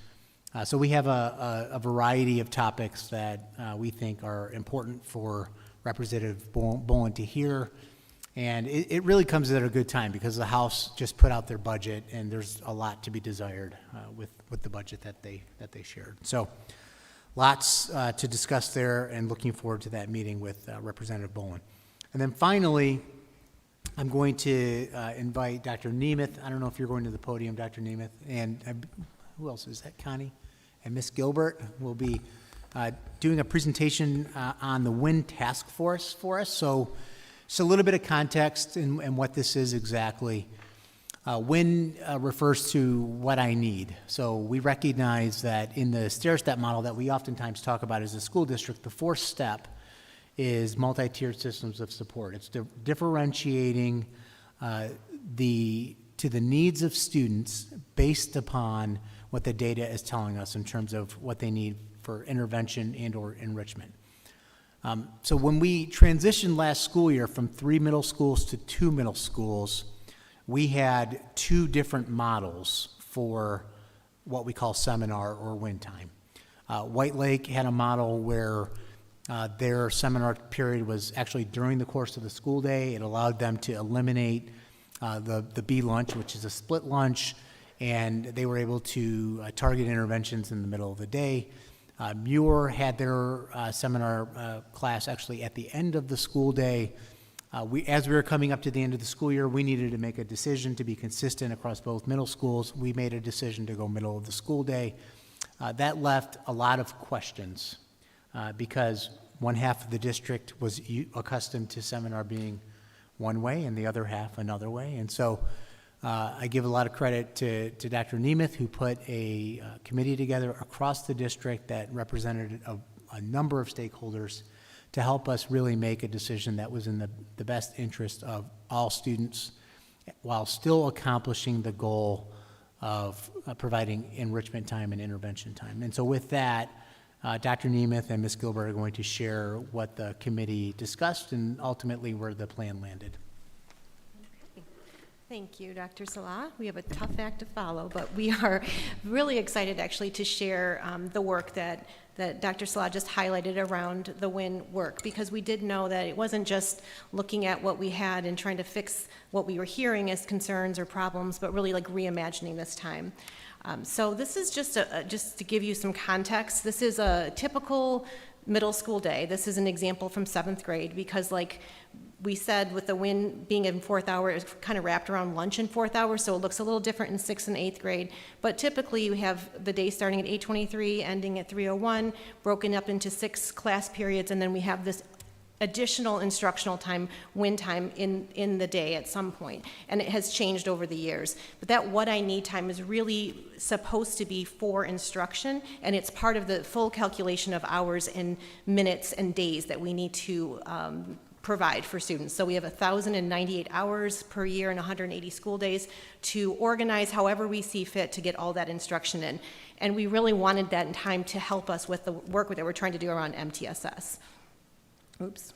So we have a variety of topics that we think are important for Representative Bolin to hear, And it really comes at a good time because the House just put out their budget, and there's a lot to be desired with the budget that they shared. So lots to discuss there, and looking forward to that meeting with Representative Boland. And then finally, I'm going to invite Dr. Nemeth. I don't know if you're going to the podium, Dr. Nemeth, and who else is that? Connie and Miss Gilbert will be doing a presentation on the WIN task force for us. So a little bit of context and what this is exactly. WIN refers to what I need. So we recognize that in the stair-step model that we oftentimes talk about as a school district, the fourth step is multi-tiered systems of support. It's differentiating to the needs of students based upon what the data is telling us in terms of what they need for intervention and or enrichment. So when we transitioned last school year from 3 middle schools to 2 middle schools, we had 2 different models for what we call seminar or win time. White Lake had a model where their seminar period was actually during the course of the school day. It allowed them to eliminate the B lunch, which is a split lunch, and they were able to target interventions in the middle of the day. Muir had their seminar class actually at the end of the school day. As we were coming up to the end of the school year, we needed to make a decision to be consistent across both middle schools. We made a decision to go middle of the school day. That left a lot of questions because one half of the district was accustomed to seminar being one way and the other half another way. And so I give a lot of credit to Dr. Nemeth, who put a committee together across the district that represented a number of stakeholders to help us really make a decision that was in the best interest of all students while still accomplishing the goal of providing enrichment time and intervention time. And so with that, Dr. Nemeth and Ms. Gilbert are going to share what the committee discussed and ultimately where the plan landed. Thank you, Dr. Salah. We have a tough act to follow, but we are really excited actually to share the work that Dr. Salah just highlighted around the WIN work, because we did know that it wasn't just looking at what we had and trying to fix what we were hearing as concerns or problems, but really like reimagining this time. So this is just to give you some context. This is a typical middle school day. This is an example from 7th grade because, like we said, with the WIN being in 4th hour, it's kind of wrapped around lunch in 4th hour, so it looks a little different in 6th and 8th grade. But typically, we have the day starting at 8:23, ending at 3:01, broken up into 6 class periods, and then we have this additional instructional time, WIN time in the day at some point, and it has changed over the years. But that what I need time is really supposed to be for instruction, and it's part of the full calculation of hours and minutes and days that we need to provide for students. So we have 1,098 hours per year and 180 school days to organize however we see fit to get all that instruction in. And we really wanted that in time to help us with the work that we're trying to do around MTSS. Oops.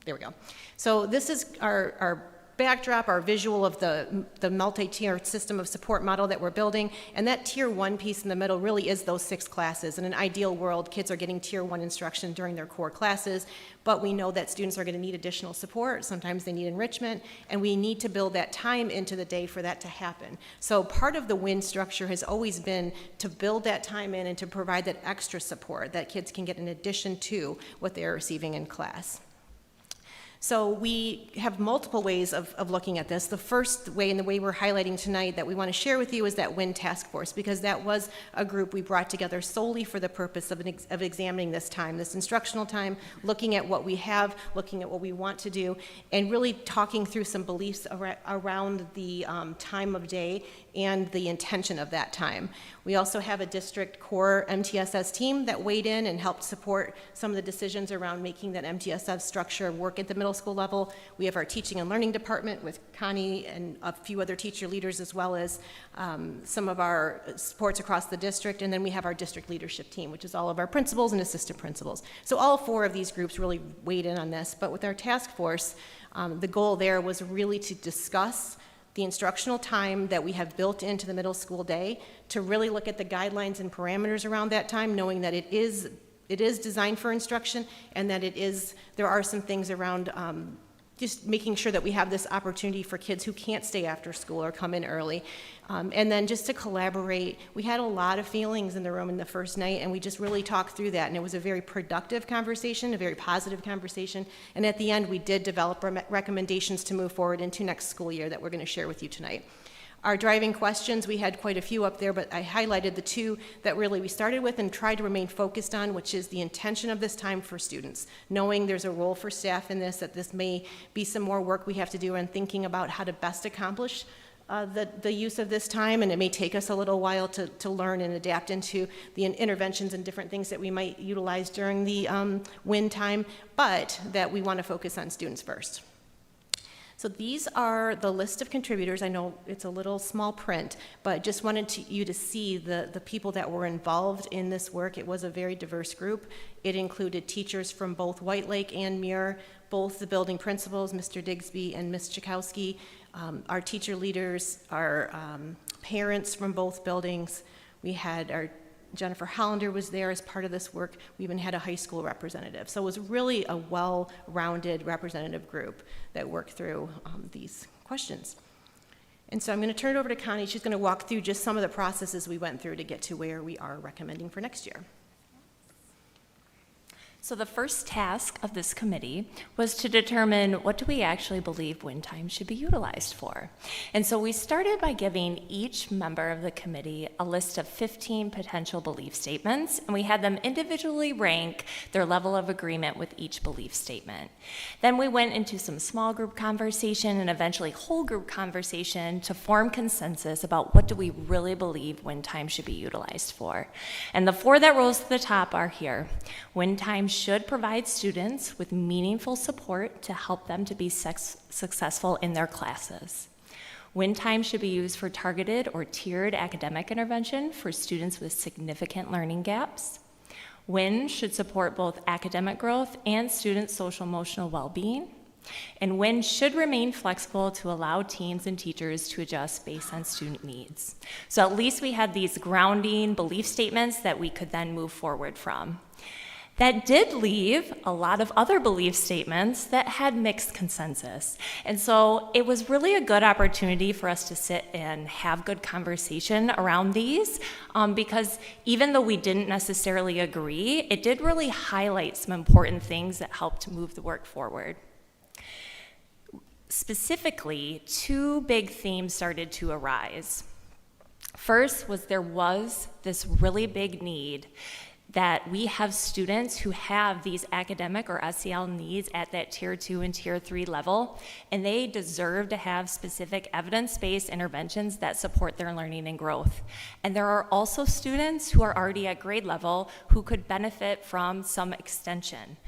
There we go. So this is our backdrop, our visual of the multi-tiered system of support model that we're building. And that tier 1 piece in the middle really is those 6 classes. In an ideal world, kids are getting tier 1 instruction during their core classes, but we know that students are going to need additional support. Sometimes they need enrichment, and we need to build that time into the day for that to happen. So part of the WIN structure has always been to build that time in and to provide that extra support that kids can get in addition to what they're receiving in class. So we have multiple ways of looking at this. The first way, and the way we're highlighting tonight that we want to share with you, is that WIN task force, because that was a group we brought together solely for the purpose of examining this time, this instructional time, looking at what we have, looking at what we want to do, and really talking through some beliefs around the time of day and the intention of that time. We also have a district core MTSS team that weighed in and helped support some of the decisions around making that MTSS structure work at the middle school level. We have our teaching and learning department with Connie and a few other teacher leaders, as well as some of our supports across the district. And then we have our district leadership team, which is all of our principals and assistant principals. So all 4 of these groups really weighed in on this. But with our task force, the goal there was really to discuss the instructional time that we have built into the middle school day, to really look at the guidelines and parameters around that time, knowing that it is designed for instruction, and that there are some things around just making sure that we have this opportunity for kids who can't stay after school or come in early. And then just to collaborate, we had a lot of feelings in the room in the first night, and we just really talked through that, and it was a very productive conversation, a very positive conversation, and at the end, we did develop recommendations to move forward into next school year that we're going to share with you tonight. Our driving questions, we had quite a few up there, but I highlighted the two that really we started with and tried to remain focused on, which is the intention of this time for students. Knowing there's a role for staff in this, that this may be some more work we have to do in thinking about how to best accomplish the use of this time, and it may take us a little while to learn and adapt into the interventions and different things that we might utilize during the WIN time, but that we want to focus on students first. So these are the list of contributors. I know it's a little small print, but just wanted you to see the people that were involved in this work. It was a very diverse group. It included teachers from both White Lake and Muir, both the building principals, Mr. Digsby and Ms. Chakowski, our teacher leaders, our parents from both buildings. We had our Jennifer Hollander was there as part of this work. We even had a high school representative. So it was really a well-rounded representative group that worked through these questions. And so I'm going to turn it over to Connie. She's going to walk through just some of the processes we went through to get to where we are recommending for next year. So the first task of this committee was to determine what do we actually believe WIN time should be utilized for. And so we started by giving each member of the committee a list of 15 potential belief statements, and we had them individually rank their level of agreement with each belief statement. Then we went into some small group conversation and eventually whole group conversation to form consensus about what do we really believe WIN time should be utilized for. And the four that rose to the top are here. WIN time should provide students with meaningful support to help them to be successful in their classes. WIN time should be used for targeted or tiered academic intervention for students with significant learning gaps. WIN should support both academic growth and student social-emotional well-being. And WIN should remain flexible to allow teams and teachers to adjust based on student needs. So at least we had these grounding belief statements that we could then move forward from. That did leave a lot of other belief statements that had mixed consensus. And so it was really a good opportunity for us to sit and have good conversation around these, because even though we didn't necessarily agree, it did really highlight some important things that helped to move the work forward. Specifically, two big themes started to arise. First was there was this really big need that we have students who have these academic or SEL needs at that tier 2 and tier 3 level, and they deserve to have specific evidence-based interventions that support their learning and growth. And there are also students who are already at grade level who could benefit from some extension.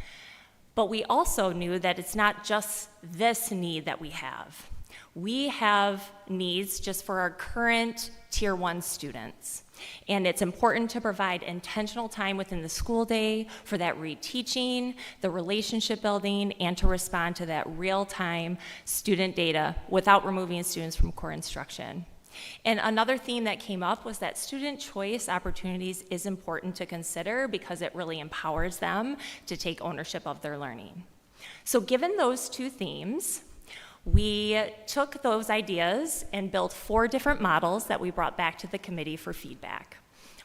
But we also knew that it's not just this need that we have. We have needs just for our current tier 1 students. And it's important to provide intentional time within the school day for that reteaching, the relationship building, and to respond to that real-time student data without removing students from core instruction. And another theme that came up was that student choice opportunities is important to consider because it really empowers them to take ownership of their learning. So given those two themes, we took those ideas and built 4 different models that we brought back to the committee for feedback.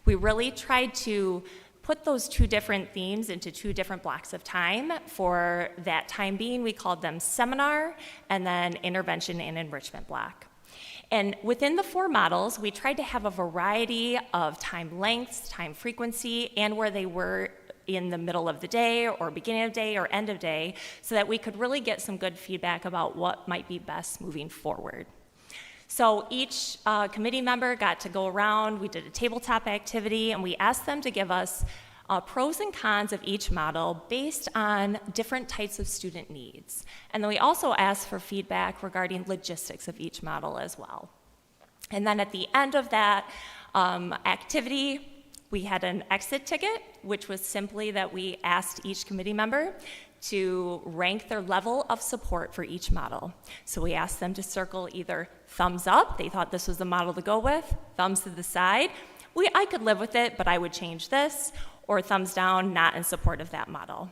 We really tried to put those 2 different themes into 2 different blocks of time. For that time being, we called them seminar and then intervention and enrichment block. And within the 4 models, we tried to have a variety of time lengths, time frequency, and where they were in the middle of the day or beginning of day or end of day, so that we could really get some good feedback about what might be best moving forward. So each committee member got to go around, we did a tabletop activity, and we asked them to give us pros and cons of each model based on different types of student needs. And then we also asked for feedback regarding logistics of each model as well. And then at the end of that activity, we had an exit ticket, which was simply that we asked each committee member to rank their level of support for each model. So we asked them to circle either thumbs up, they thought this was the model to go with, thumbs to the side, I could live with it, but I would change this, or thumbs down, not in support of that model.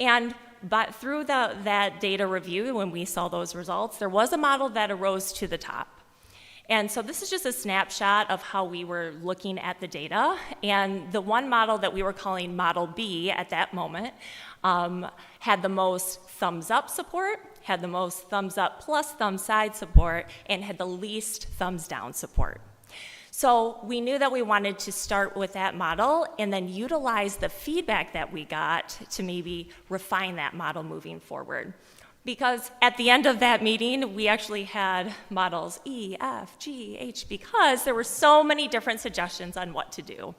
And but through that data review, when we saw those results, there was a model that arose to the top. And so this is just a snapshot of how we were looking at the data. And the one model that we were calling Model B at that moment had the most thumbs up support, had the most thumbs up plus thumbs side support, and had the least thumbs down support. So we knew that we wanted to start with that model and then utilize the feedback that we got to maybe refine that model moving forward. Because at the end of that meeting, we actually had models E, F, G, H, because there were so many different suggestions on what to do.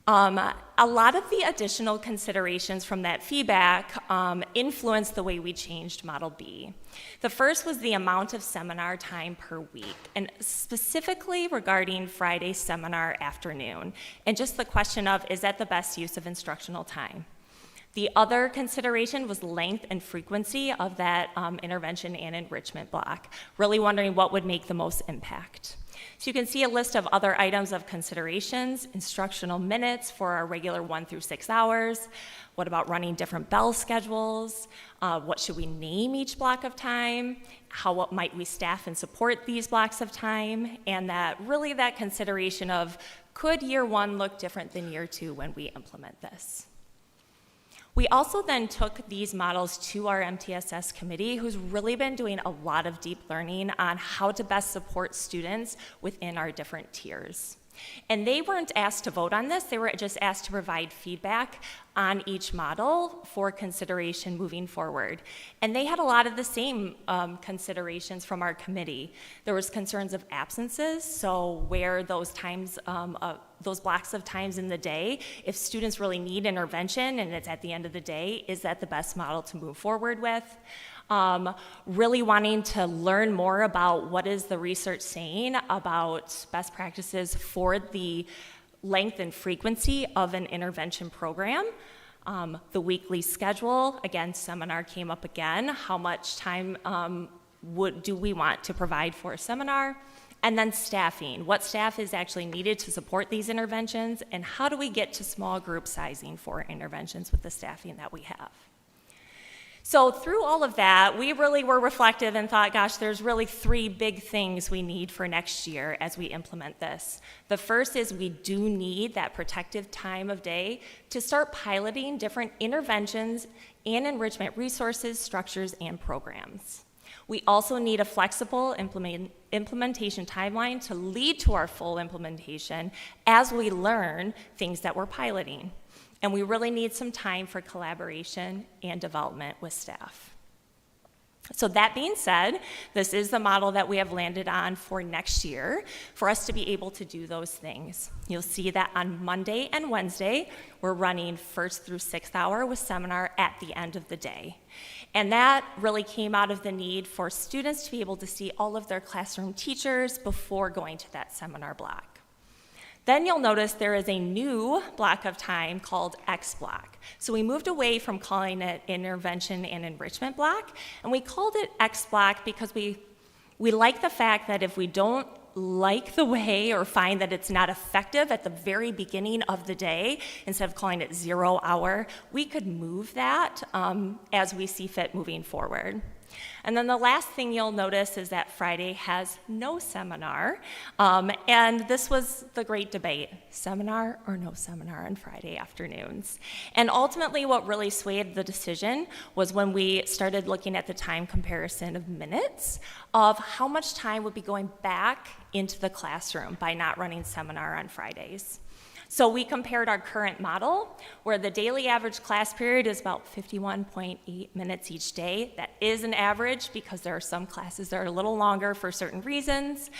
A lot of the additional considerations from that feedback influenced the way we changed Model B. The first was the amount of seminar time per week, and specifically regarding Friday seminar afternoon, and just the question of, is that the best use of instructional time? The other consideration was length and frequency of that intervention and enrichment block, really wondering what would make the most impact. So you can see a list of other items of considerations: instructional minutes for our regular 1 through 6 hours. What about running different bell schedules? What should we name each block of time? How might we staff and support these blocks of time? And that consideration of, could year 1 look different than year 2 when we implement this? We also then took these models to our MTSS committee, who's really been doing a lot of deep learning on how to best support students within our different tiers. And they weren't asked to vote on this, they were just asked to provide feedback on each model for consideration moving forward. And they had a lot of the same considerations from our committee. There was concerns of absences, so where those times, those blocks of times in the day, if students really need intervention and it's at the end of the day, is that the best model to move forward with? Really wanting to learn more about what is the research saying about best practices for the length and frequency of an intervention program. The weekly schedule, again, seminar came up again. How much time do we want to provide for a seminar? And then staffing. What staff is actually needed to support these interventions, and how do we get to small group sizing for interventions with the staffing that we have? So through all of that, we really were reflective and thought, gosh, there's really 3 big things we need for next year as we implement this. The first is we do need that protective time of day to start piloting different interventions and enrichment resources, structures, and programs. We also need a flexible implementation timeline to lead to our full implementation as we learn things that we're piloting. And we really need some time for collaboration and development with staff. So that being said, this is the model that we have landed on for next year for us to be able to do those things. You'll see that on Monday and Wednesday, we're running 1st through 6th hour with seminar at the end of the day. And that really came out of the need for students to be able to see all of their classroom teachers before going to that seminar block. Then you'll notice there is a new block of time called X block. So we moved away from calling it intervention and enrichment block, and we called it X block because we like the fact that if we don't like the way or find that it's not effective at the very beginning of the day, instead of calling it 0 hour, we could move that as we see fit moving forward. And then the last thing you'll notice is that Friday has no seminar, and this was the great debate, seminar or no seminar on Friday afternoons. And ultimately what really swayed the decision was when we started looking at the time comparison of minutes of how much time would be going back into the classroom by not running seminar on Fridays. So we compared our current model, where the daily average class period is about 51.8 minutes each day. That is an average because there are some classes that are a little longer for certain reasons.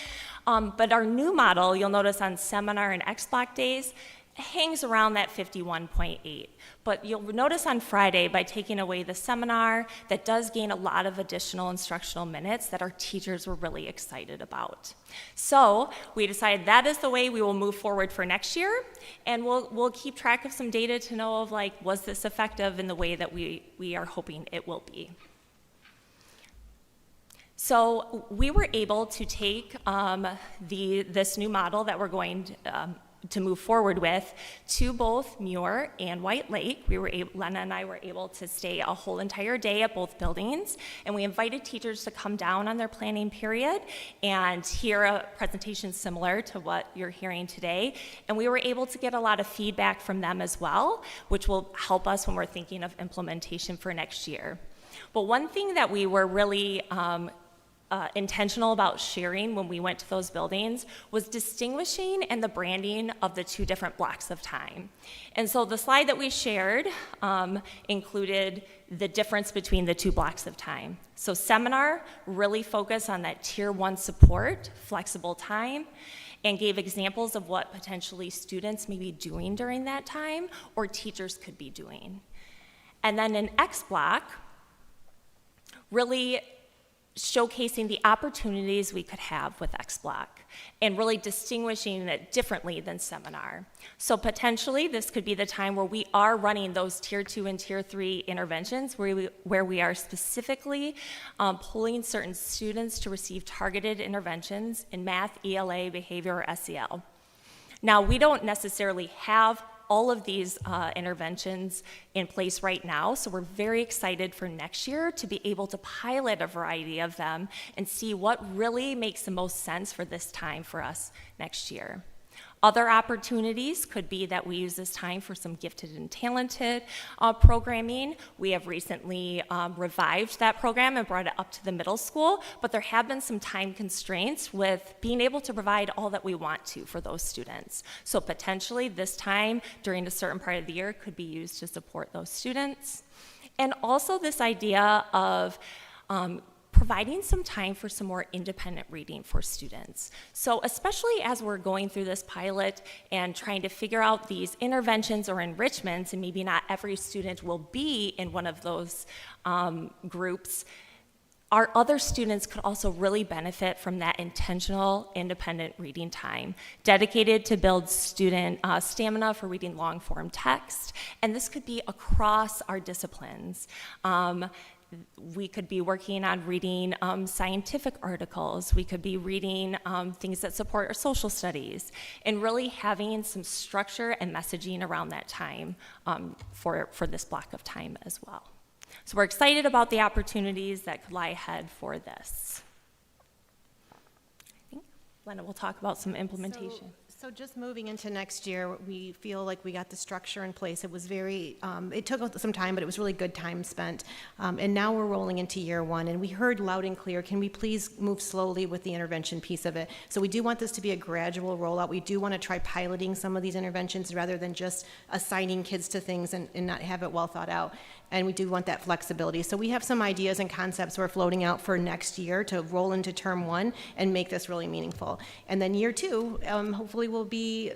But our new model, you'll notice on seminar and X block days, hangs around that 51.8. But you'll notice on Friday, by taking away the seminar, that does gain a lot of additional instructional minutes that our teachers were really excited about. So we decided that is the way we will move forward for next year, and we'll keep track of some data to know of, like, was this effective in the way that we are hoping it will be. So we were able to take this new model that we're going to move forward with to both Muir and White Lake. Lena and I were able to stay a whole entire day at both buildings, and we invited teachers to come down on their planning period and hear a presentation similar to what you're hearing today. And we were able to get a lot of feedback from them as well, which will help us when we're thinking of implementation for next year. But one thing that we were really intentional about sharing when we went to those buildings was distinguishing and the branding of the two different blocks of time. And so the slide that we shared included the difference between the two blocks of time. So seminar really focused on that tier 1 support, flexible time, and gave examples of what potentially students may be doing during that time or teachers could be doing. And then an X block really showcasing the opportunities we could have with X-Block and really distinguishing it differently than seminar. So potentially this could be the time where we are running those tier 2 and tier 3 interventions where we are specifically pulling certain students to receive targeted interventions in math, ELA, behavior, or SEL. Now, we don't necessarily have all of these interventions in place right now, so we're very excited for next year to be able to pilot a variety of them and see what really makes the most sense for this time for us next year. Other opportunities could be that we use this time for some gifted and talented programming. We have recently revived that program and brought it up to the middle school, but there have been some time constraints with being able to provide all that we want to for those students. So potentially this time during a certain part of the year could be used to support those students. And also this idea of providing some time for some more independent reading for students. So especially as we're going through this pilot and trying to figure out these interventions or enrichments, and maybe not every student will be in one of those groups, our other students could also really benefit from that intentional independent reading time, dedicated to build student stamina for reading long-form text, and this could be across our disciplines. We could be working on reading scientific articles. We could be reading things that support our social studies, and really having some structure and messaging around that time for this block of time as well. So we're excited about the opportunities that could lie ahead for this. I think Lena will talk about some implementation. So just moving into next year, we feel like we got the structure in place. It was very, it took some time, but it was really good time spent. And now we're rolling into year 1, and we heard loud and clear, can we please move slowly with the intervention piece of it? So we do want this to be a gradual rollout. We do want to try piloting some of these interventions rather than just assigning kids to things and not have it well thought out. And we do want that flexibility. So we have some ideas and concepts we're floating out for next year to roll into term 1 and make this really meaningful. And then year 2, hopefully will be,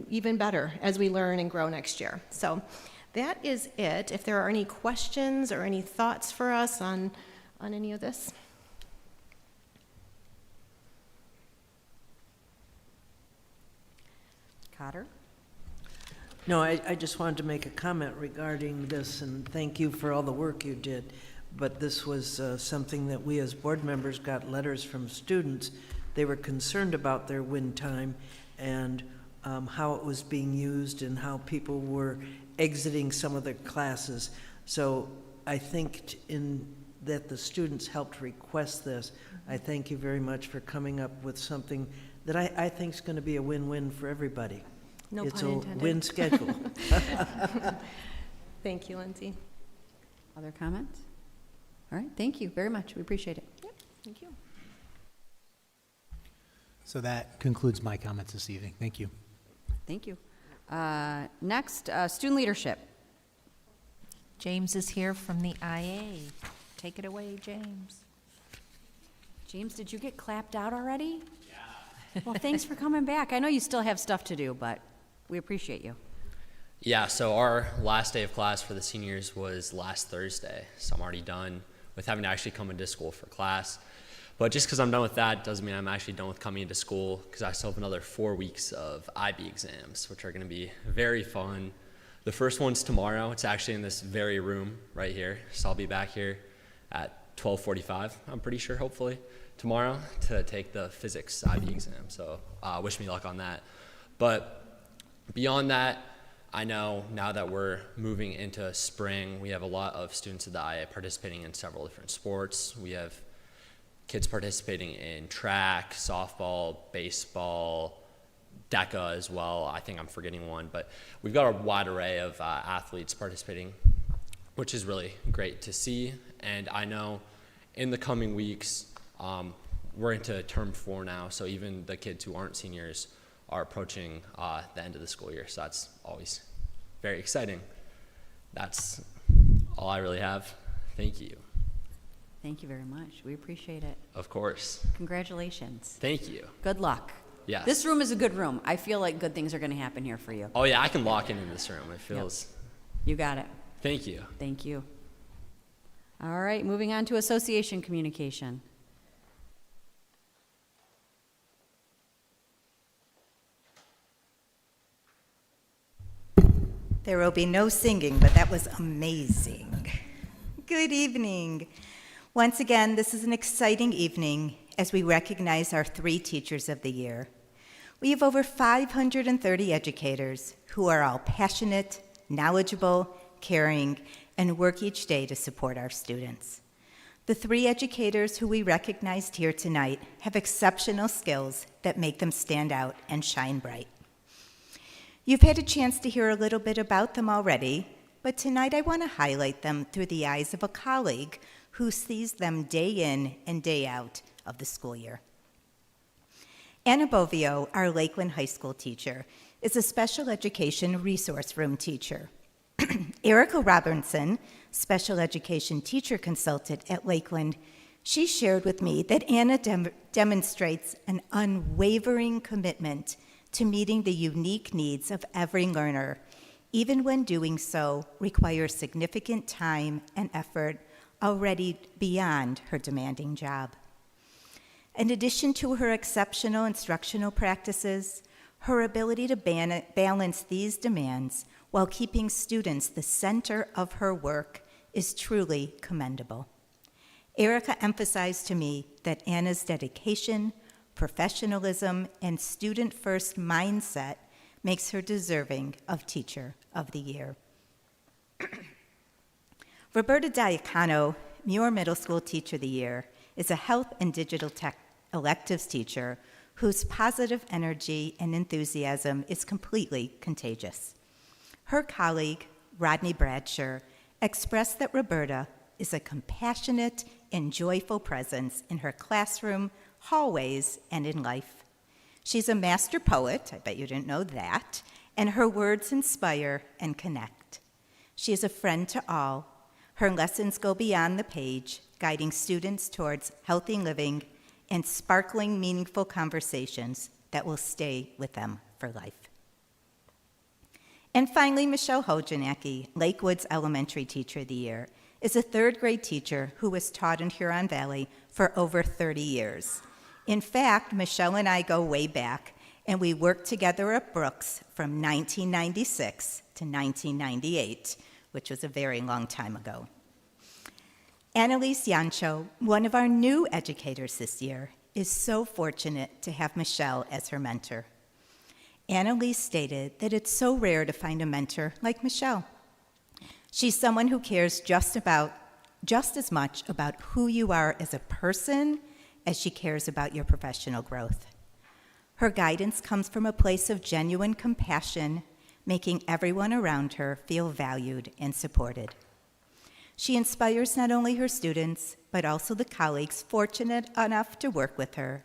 even better as we learn and grow next year. So that is it. If there are any questions or any thoughts for us on any of this. Cotter? No, I just wanted to make a comment regarding this, and thank you for all the work you did. But this was something that we as board members got letters from students. They were concerned about their win time and how it was being used and how people were exiting some of their classes. So I think that the students helped request this. I thank you very much for coming up with something that I think is going to be a win-win for everybody. No it's pun a intended. win schedule. Thank you, Lindsay. Other comments? All right, thank you very much. We appreciate it. Yep, thank you. So that concludes my comments this evening. Thank you. Thank you. Next, student leadership. James is here from the IA. Take it away, James. James, did you get clapped out already? Yeah. Well, thanks for coming back. I know you still have stuff to do, but we appreciate you. Yeah, so our last day of class for the seniors was last Thursday, so I'm already done with having to actually come into school for class. But just because I'm done with that doesn't mean I'm actually done with coming into school, because I still have another 4 weeks of IB exams, which are going to be very fun. The first one's tomorrow. It's actually in this very room right here, so I'll be back here at 12:45, I'm pretty sure, hopefully, tomorrow to take the physics IB exam. So wish me luck on that. But Beyond that, I know now that we're moving into spring, we have a lot of students at the IA participating in several different sports. We have kids participating in track, softball, baseball, DECA as well. I think I'm forgetting one, but we've got a wide array of athletes participating, which is really great to see. And I know in the coming weeks, we're into term 4 now, so even the kids who aren't seniors are approaching the end of the school year, so that's always very exciting. That's all I really have. Thank you. Thank you very much. We appreciate it. Of course. Congratulations. Thank you. Good luck. Yes. This room is a good room. I feel like good things are going to happen here for you. Oh yeah, I can lock in this room. It feels. You got it. Thank you. Thank you. All right, moving on to association communication. There will be no singing, but that was amazing. Good evening. Once again, this is an exciting evening as we recognize our 3 Teachers of the Year. We have over 530 educators who are all passionate, knowledgeable, caring, and work each day to support our students. The 3 educators who we recognized here tonight have exceptional skills that make them stand out and shine bright. You've had a chance to hear a little bit about them already, but tonight I want to highlight them through the eyes of a colleague who sees them day in and day out of the school year. Anna Bovio, our Lakeland High School teacher, is a special education resource room teacher. Erica Robinson, special education teacher consultant at Lakeland, she shared with me that Anna demonstrates an unwavering commitment to meeting the unique needs of every learner, even when doing so requires significant time and effort already beyond her demanding job. In addition to her exceptional instructional practices, her ability to balance these demands while keeping students the center of her work is truly commendable. Erica emphasized to me that Anna's dedication, professionalism, and student-first mindset makes her deserving of Teacher of the Year. Roberta Diacano, Muir Middle School Teacher of the Year, is a health and digital tech electives teacher whose positive energy and enthusiasm is completely contagious. Her colleague, Rodney Bradshaw, expressed that Roberta is a compassionate and joyful presence in her classroom, hallways, and in life. She's a master poet, I bet you didn't know that, and her words inspire and connect. She is a friend to all. Her lessons go beyond the page, guiding students towards healthy living and sparkling, meaningful conversations that will stay with them for life. And finally, Michelle Hojanacki, Lakewood's Elementary Teacher of the Year, is a 3rd grade teacher who has taught in Huron Valley for over 30 years. In fact, Michelle and I go way back, and we worked together at Brooks from 1996 to 1998, which was a very long time ago. Annalise Yancho, one of our new educators this year, is so fortunate to have Michelle as her mentor. Annalise stated that it's so rare to find a mentor like Michelle. She's someone who cares just as much about who you are as a person as she cares about your professional growth. Her guidance comes from a place of genuine compassion, making everyone around her feel valued and supported. She inspires not only her students, but also the colleagues fortunate enough to work with her,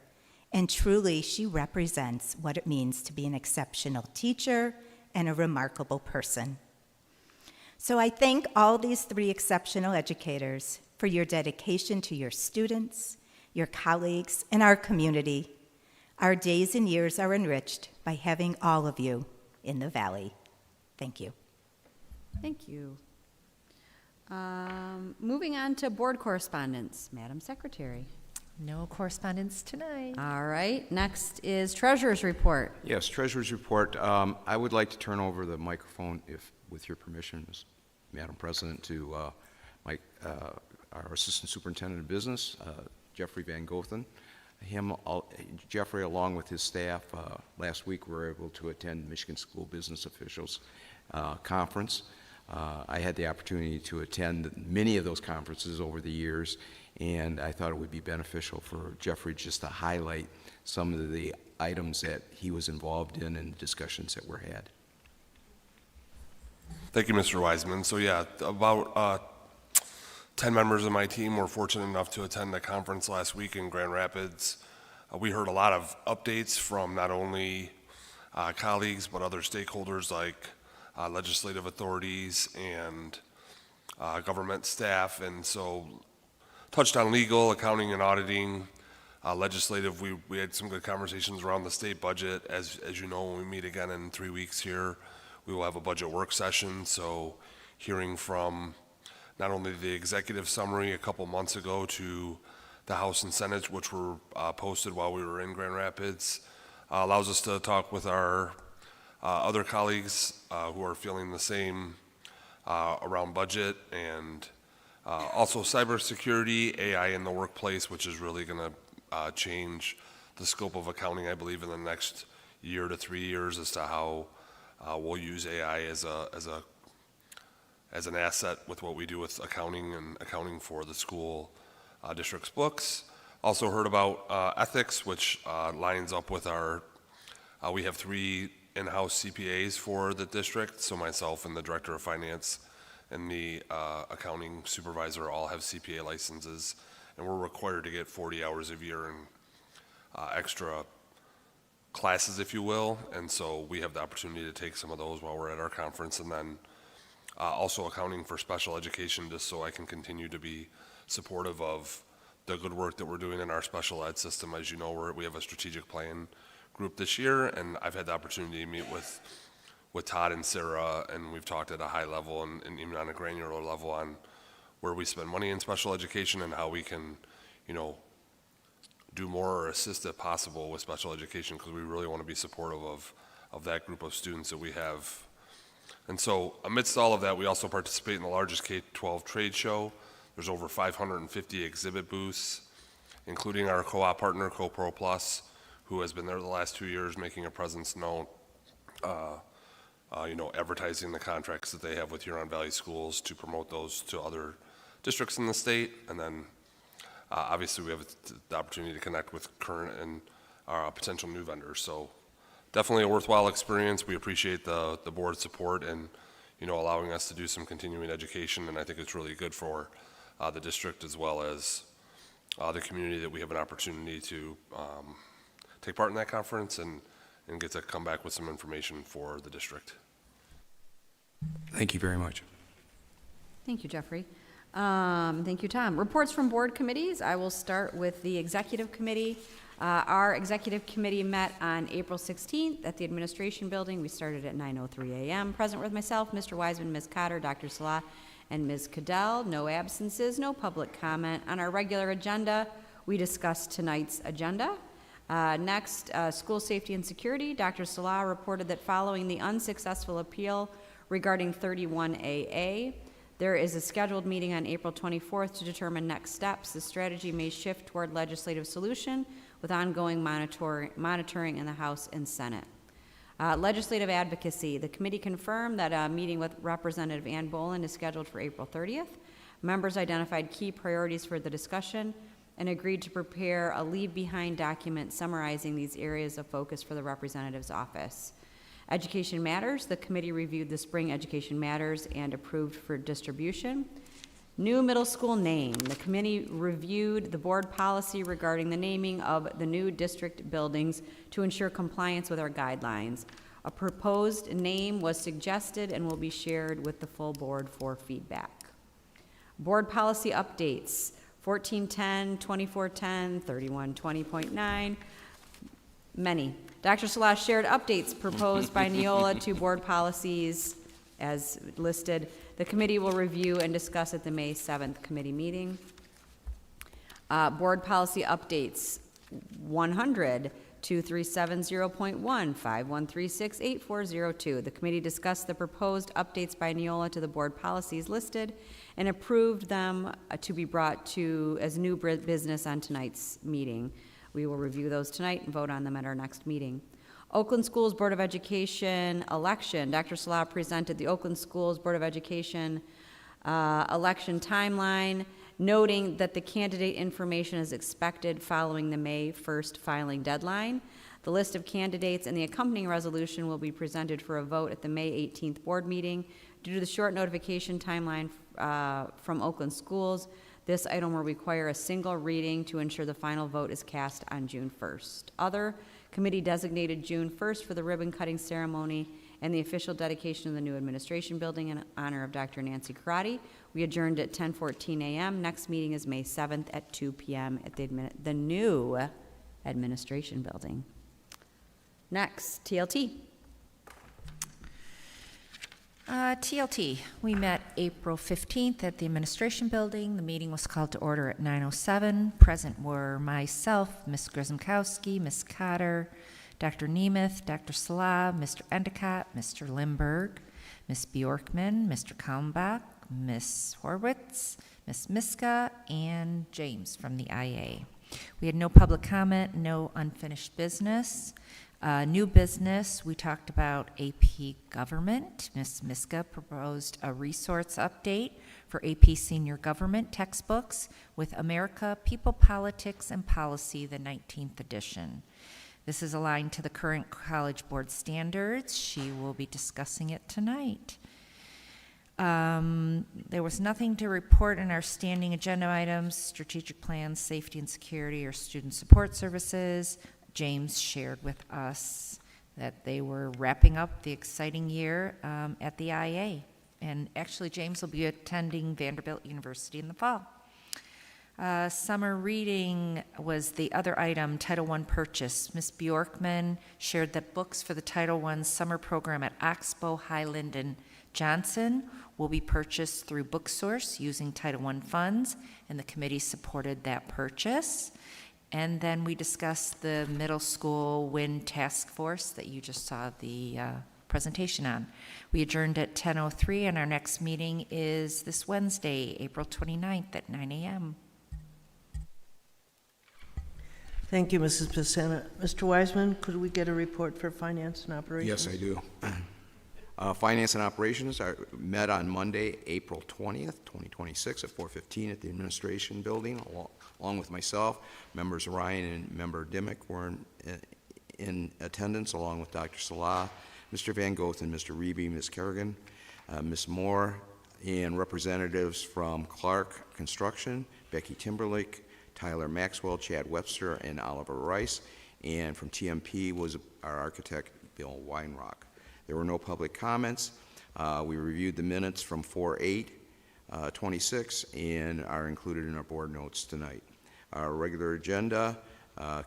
and truly she represents what it means to be an exceptional teacher and a remarkable person. So I thank all these 3 exceptional educators for your dedication to your students, your colleagues, and our community. Our days and years are enriched by having all of you in the Valley. Thank you. Thank you. Moving on to board correspondence. Madam Secretary. No correspondence tonight. All right. Next is Treasurer's Report. Yes, Treasurer's Report. I would like to turn over the microphone, if, with your permission, Madam President, to our Assistant Superintendent of Business, Jeffrey Van Gothen. Jeffrey, along with his staff, last week we were able to attend Michigan School Business Officials Conference. I had the opportunity to attend many of those conferences over the years, and I thought it would be beneficial for Jeffrey just to highlight some of the items that he was involved in and discussions that were had. Thank you, Mr. Wiseman. So yeah, about 10 members of my team were fortunate enough to attend a conference last week in Grand Rapids. We heard a lot of updates from not only colleagues but other stakeholders like legislative authorities and government staff, and so touched on legal, accounting, and auditing. Legislative, we had some good conversations around the state budget. As you know, when we meet again in 3 weeks here, we will have a budget work session, so hearing from not only the executive summary a couple months ago to the House and Senate, which were posted while we were in Grand Rapids, allows us to talk with our other colleagues who are feeling the same around budget, and also cybersecurity, AI in the workplace, which is really going to change the scope of accounting, I believe, in the next year to 3 years as to how we'll use AI as an asset with what we do with accounting and accounting for the school district's books. Also heard about ethics, which lines up with our, we have 3 in-house CPAs for the district, so myself and the Director of Finance and the accounting supervisor all have CPA licenses, and we're required to get 40 hours a year in extra classes, if you will, and so we have the opportunity to take some of those while we're at our conference, and then also accounting for special education, just so I can continue to be supportive of the good work that we're doing in our special ed system. As you know, we have a strategic plan group this year, and I've had the opportunity to meet with Todd and Sarah, and we've talked at a high level and even on a granular level on where we spend money in special education and how we can, do more or assist if possible with special education, because we really want to be supportive of that group of students that we have. And so amidst all of that, we also participate in the largest K-12 trade show. There's over 550 exhibit booths, including our co-op partner, CoPro Plus, who has been there the last 2 years making a presence known, advertising the contracts that they have with Huron Valley Schools to promote those to other districts in the state. And then obviously we have the opportunity to connect with current and potential new vendors. So definitely a worthwhile experience. We appreciate the board's support and allowing us to do some continuing education, and I think it's really good for the district as well as the community that we have an opportunity to take part in that conference and get to come back with some information for the district. Thank you very much. Thank you, Jeffrey. Thank you, Tom. Reports from board committees. I will start with the executive committee. Our executive committee met on April 16th at the administration building. We started at 9:03 a.m. Present with myself, Mr. Wiseman, Ms. Cotter, Dr. Salah, and Ms. Cadell. No absences, no public comment. On our regular agenda, we discussed tonight's agenda. Next, school safety and security. Dr. Salah reported that following the unsuccessful appeal regarding 31AA, there is a scheduled meeting on April 24th to determine next steps. The strategy may shift toward legislative solution with ongoing monitoring in the House and Senate. Legislative advocacy. The committee confirmed that a meeting with Representative Ann Boland is scheduled for April 30th. Members identified key priorities for the discussion and agreed to prepare a leave-behind document summarizing these areas of focus for the representative's office. Education Matters. The committee reviewed the spring Education Matters and approved for distribution. New middle school name. The committee reviewed the board policy regarding the naming of the new district buildings to ensure compliance with our guidelines. A proposed name was suggested and will be shared with the full board for feedback. Board policy updates. 1410, 2410, 3120.9, many. Dr. Salah shared updates proposed by Neola to board policies as listed. The committee will review and discuss at the May 7th committee meeting. Board policy updates 100, 2370.1, 5136, 8402. The committee discussed the proposed updates by Neola to the board policies listed and approved them to be brought to as new business on tonight's meeting. We will review those tonight and vote on them at our next meeting. Oakland Schools Board of Education election. Dr. Salah presented the Oakland Schools Board of Education election timeline, noting that the candidate information is expected following the May 1st filing deadline. The list of candidates and the accompanying resolution will be presented for a vote at the May 18th board meeting. Due to the short notification timeline from Oakland Schools, this item will require a single reading to ensure the final vote is cast on June 1st. Other committee designated June 1st for the ribbon cutting ceremony and the official dedication of the new administration building in honor of Dr. Nancy Karate. We adjourned at 10:14 a.m. Next meeting is May 7th at 2 p.m. at the new administration building. Next, TLT. TLT, we met April 15th at the administration building. The meeting was called to order at 9:07. Present were myself, Ms. Grzymkowski, Ms. Cotter, Dr. Nemeth, Dr. Salah, Mr. Endicott, Mr. Limberg, Ms. Bjorkman, Mr. Kalmbach, Ms. Horwitz, Ms. Miska, and James from the IA. We had no public comment, no unfinished business. New business, we talked about AP Government. Ms. Miska proposed a resource update for AP Senior Government textbooks with America, People, Politics, and Policy, the 19th edition. This is aligned to the current College Board standards. She will be discussing it tonight. There was nothing to report in our standing agenda items, strategic plans, safety and security, or student support services. James shared with us that they were wrapping up the exciting year at the IA. And actually, James will be attending Vanderbilt University in the fall. Summer reading was the other item, Title I purchase. Ms. Bjorkman shared that books for the Title I summer program at Oxbow, Highland, and Johnson will be purchased through BookSource using Title I funds, and the committee supported that purchase. And then we discussed the middle school WIN task force that you just saw the presentation on. We adjourned at 10:03, and our next meeting is this Wednesday, April 29th at 9 a.m. Thank you, Mrs. Pacena. Mr. Wiseman, could we get a report for finance and operations? Yes, I do. Finance and operations are met on Monday, April 20th, 2026 at 4:15 at the administration building, along with myself. Members Ryan and member Dimmick were in attendance, along with Dr. Salah, Mr. Van Gothen, Mr. Reeby, Ms. Kerrigan, Ms. Moore, and representatives from Clark Construction, Becky Timberlake, Tyler Maxwell, Chad Webster, and Oliver Rice, and from TMP was our architect, Bill Weinrock. There were no public comments. We reviewed the minutes from 4/8/26 and are included in our board notes tonight. Our regular agenda,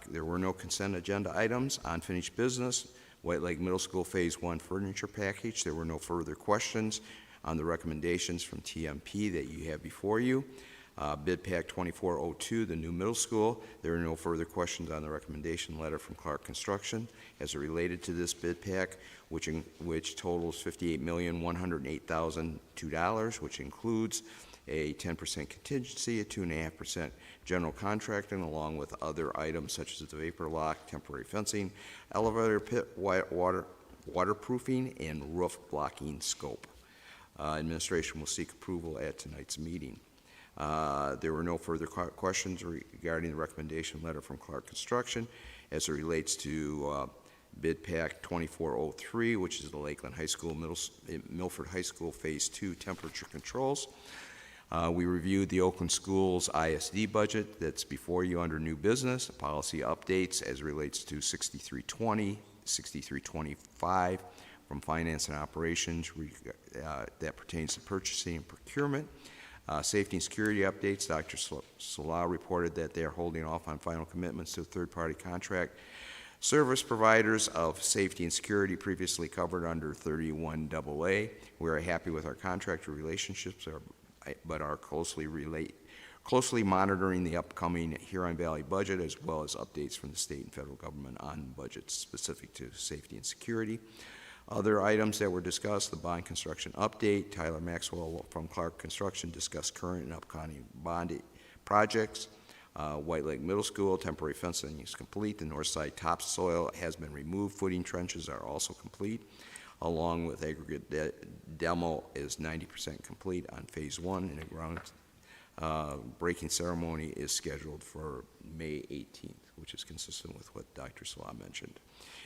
there were no consent agenda items. Unfinished business, White Lake Middle School Phase 1 furniture package. There were no further questions on the recommendations from TMP that you have before you. Bid Pack 2402, the new middle school. There are no further questions on the recommendation letter from Clark Construction as it related to this bid pack, which totals $58,108,002, which includes a 10% contingency, a 2.5% general contracting, along with other items such as the vapor lock, temporary fencing, elevator pit, waterproofing, and roof blocking scope. Administration will seek approval at tonight's meeting. There were no further questions regarding the recommendation letter from Clark Construction as it relates to Bid Pack 2403, which is the Lakeland High School, Milford High School Phase 2 temperature controls. We reviewed the Oakland Schools ISD budget that's before you under new business, policy updates as it relates to 6320, 6325 from finance and operations that pertains to purchasing and procurement. Safety and security updates, Dr. Salah reported that they are holding off on final commitments to third-party contract service providers of safety and security previously covered under 31AA. We are happy with our contractor relationships, but are closely monitoring the upcoming Huron Valley budget as well as updates from the state and federal government on budgets specific to safety and security. Other items that were discussed, the bond construction update. Tyler Maxwell from Clark Construction discussed current and upcoming bond projects. White Lake Middle School, temporary fencing is complete. The north side topsoil has been removed. Footing trenches are also complete, along with aggregate demo is 90% complete on phase 1, and the ground breaking ceremony is scheduled for May 18th, which is consistent with what Dr. Salah mentioned.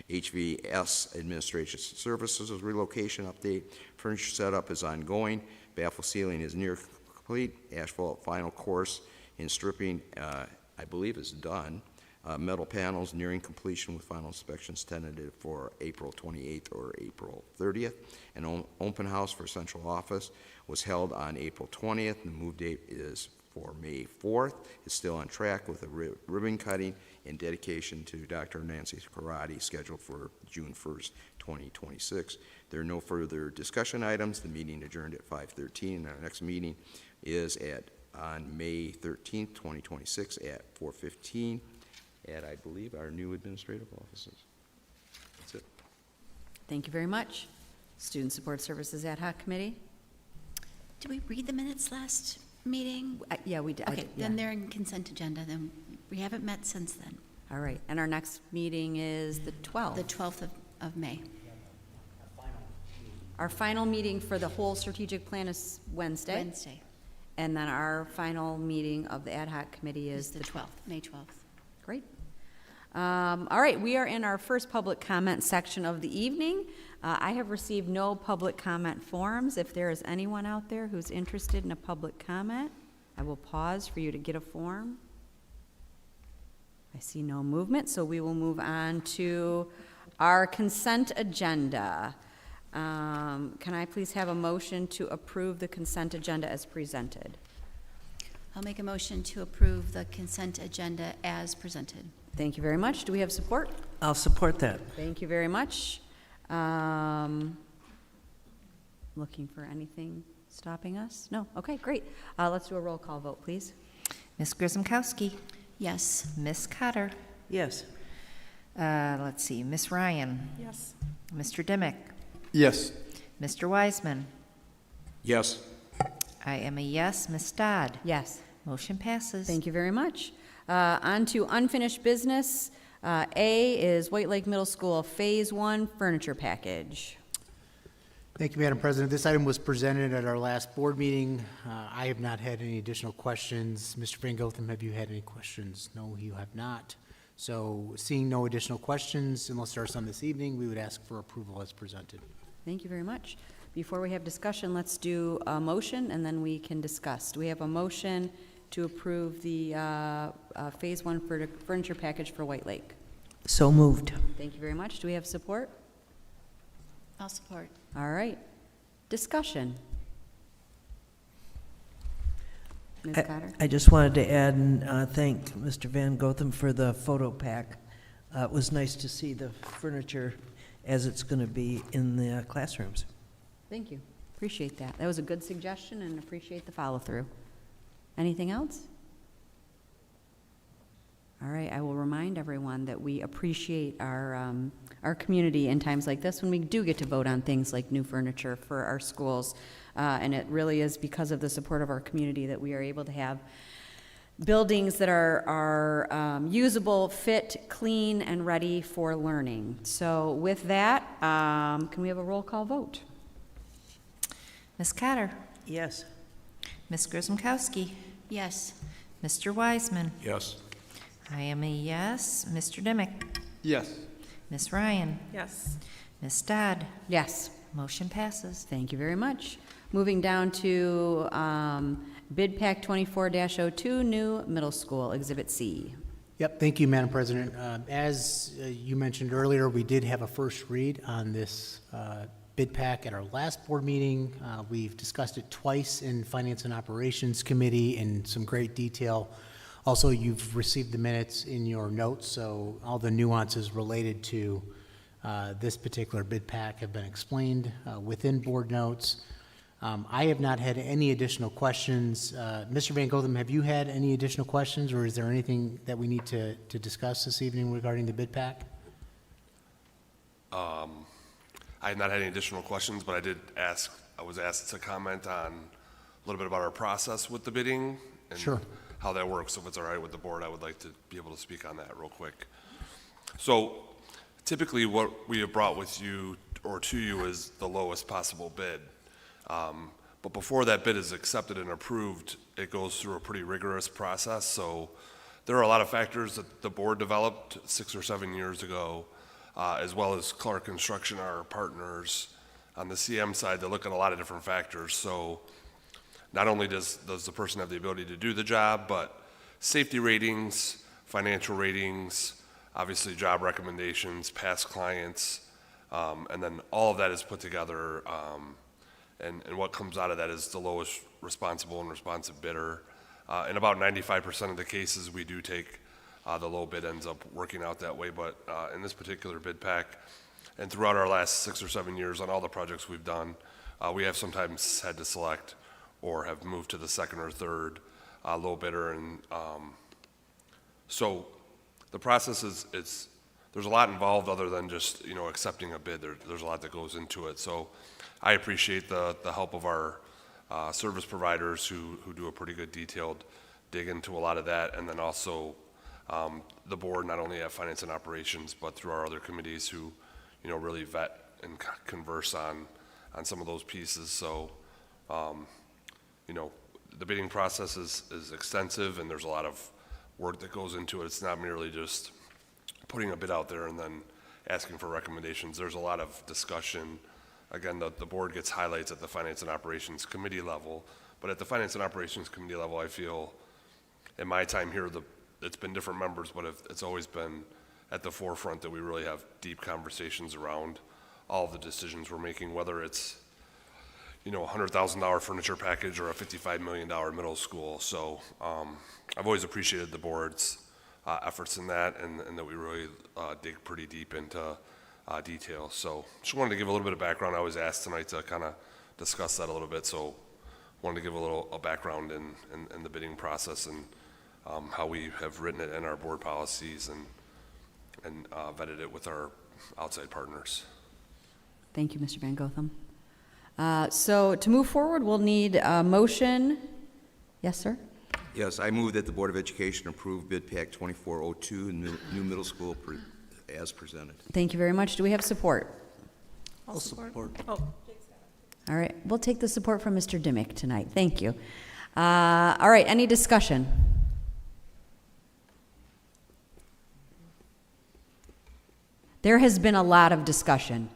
HVS Administration Services relocation update. Furniture setup is ongoing. Baffle sealing is near complete. Asphalt final course and stripping, I believe, is done. Metal panels nearing completion with final inspections tentative for April 28th or April 30th. An open house for central office was held on April 20th. The move date is for May 4th. It's still on track with a ribbon cutting and dedication to Dr. Nancy Karate scheduled for June 1st, 2026. There are no further discussion items. The meeting adjourned at 5:13, and our next meeting is on May 13th, 2026 at 4:15 at, I believe, our new administrative offices. That's it. Thank you very much. Student Support Services Ad Hoc Committee? Did we read the minutes last meeting? Yeah, we did. Okay, then they're in consent agenda, then we haven't met since then. All right, and our next meeting is the 12th. The 12th of May. Our final meeting for the whole strategic plan is Wednesday. Wednesday. And then our final meeting of the ad hoc committee is the 12th, May 12th. Great. All right, we are in our first public comment section of the evening. I have received no public comment forms. If there is anyone out there who's interested in a public comment, I will pause for you to get a form. I see no movement, so we will move on to our consent agenda. Can I please have a motion to approve the consent agenda as presented? I'll make a motion to approve the consent agenda as presented. Thank you very much. Do we have support? I'll support that. Thank you very much. Looking for anything stopping us? No? Okay, great. Let's do a roll call vote, please. Ms. Grisomkowski? Yes. Ms. Cotter? Yes. Let's see, Ms. Ryan? Yes. Mr. Dimick? Yes. Mr. Wiseman? Yes. I am a yes. Ms. Dodd? Yes. Motion passes. Thank you very much. On to unfinished business. A is White Lake Middle School Phase 1 furniture package. Thank you, Madam President. This item was presented at our last board meeting. I have not had any additional questions. Mr. Van Gotham, have you had any questions? No, you have not. So seeing no additional questions, unless there are some this evening, we would ask for approval as presented. Thank you very much. Before we have discussion, let's do a motion and then we can discuss. Do we have a motion to approve the Phase 1 furniture package for White Lake? So moved. Thank you very much. Do we have support? I'll support. All right. Discussion. Ms. Cotter? I just wanted to add and thank Mr. Van Gotham for the photo pack. It was nice to see the furniture as it's going to be in the classrooms. Thank you. Appreciate that. That was a good suggestion and appreciate the follow-through. Anything else? All right, I will remind everyone that we appreciate our community in times like this when we do get to vote on things like new furniture for our schools. And it really is because of the support of our community that we are able to have buildings that are usable, fit, clean, and ready for learning. So with that, can we have a roll call vote? Ms. Cotter? Yes. Ms. Grisomkowski? Yes. Mr. Wiseman? Yes. I am a yes. Mr. Dimick? Yes. Ms. Ryan? Yes. Ms. Dodd? Yes. Motion passes. Thank you very much. Moving down to Bid Pack 24-02, new middle school, Exhibit C. Yep, thank you, Madam President. As you mentioned earlier, we did have a first read on this bid pack at our last board meeting. We've discussed it twice in Finance and Operations Committee in some great detail. Also, you've received the minutes in your notes, so all the nuances related to this particular bid pack have been explained within board notes. I have not had any additional questions. Mr. Van Gotham, have you had any additional questions, or is there anything that we need to discuss this evening regarding the bid pack? I have not had any additional questions, but I was asked to comment on a little bit about our process with the bidding. And Sure. how that works. If it's all right with the board, I would like to be able to speak on that real quick. So typically what we have brought with you or to you is the lowest possible bid. But before that bid is accepted and approved, it goes through a pretty rigorous process. So there are a lot of factors that the board developed 6 or 7 years ago, as well as Clark Construction, our partners on the CM side, that look at a lot of different factors. So not only does the person have the ability to do the job, but safety ratings, financial ratings, obviously job recommendations, past clients, and then all of that is put together, and what comes out of that is the lowest responsible and responsive bidder. In about 95% of the cases, we do take the low bid ends up working out that way, but in this particular bid pack, and throughout our last 6 or 7 years on all the projects we've done, we have sometimes had to select or have moved to the second or third low bidder, and so the process is there's a lot involved other than just accepting a bid. There's a lot that goes into it. So I appreciate the help of our service providers who do a pretty good detailed dig into a lot of that, and then also the board, not only at finance and operations, but through our other committees who really vet and converse on some of those pieces. So the bidding process is extensive, and there's a lot of work that goes into it. It's not merely just putting a bid out there and then asking for recommendations. There's a lot of discussion. Again, the board gets highlights at the Finance and Operations Committee level, but at the Finance and Operations Committee level, I feel in my time here, it's been different members, but it's always been at the forefront that we really have deep conversations around all of the decisions we're making, whether it's a $100,000 furniture package or a $55 million middle school. So I've always appreciated the board's efforts in that, and that we really dig pretty deep into detail. So just wanted to give a little bit of background. I was asked tonight to kind of discuss that a little bit, so wanted to give a background in the bidding process and how we have written it in our board policies and vetted it with our outside partners. Thank you, Mr. Van Gotham. So to move forward, we'll need a motion. Yes, sir? Yes, I move that the Board of Education approve bid pack 2402, new middle school as presented. Thank you very much. Do we have support? I'll support. All right, we'll take the support from Mr. Dimick tonight. Thank you. All right, any discussion? There has been a lot of discussion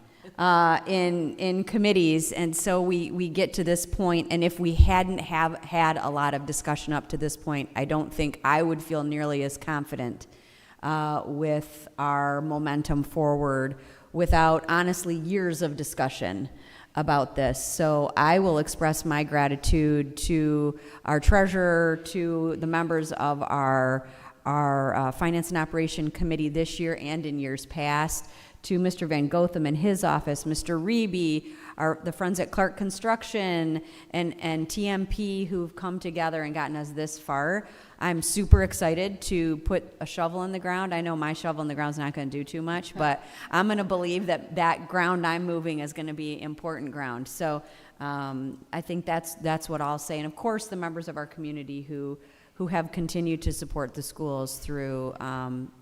in committees, and so we get to this point, and if we hadn't have had a lot of discussion up to this point, I don't think I would feel nearly as confident with our momentum forward without, honestly, years of discussion about this. So I will express my gratitude to our treasurer, to the members of our Finance and Operation Committee this year and in years past, to Mr. Van Gotham and his office, Mr. Reeby, the friends at Clark Construction, and TMP who've come together and gotten us this far. I'm super excited to put a shovel in the ground. I know my shovel in the ground is not going to do too much, but I'm going to believe that ground I'm moving is going to be important ground. So I think that's what I'll say. And of course, the members of our community who have continued to support the schools through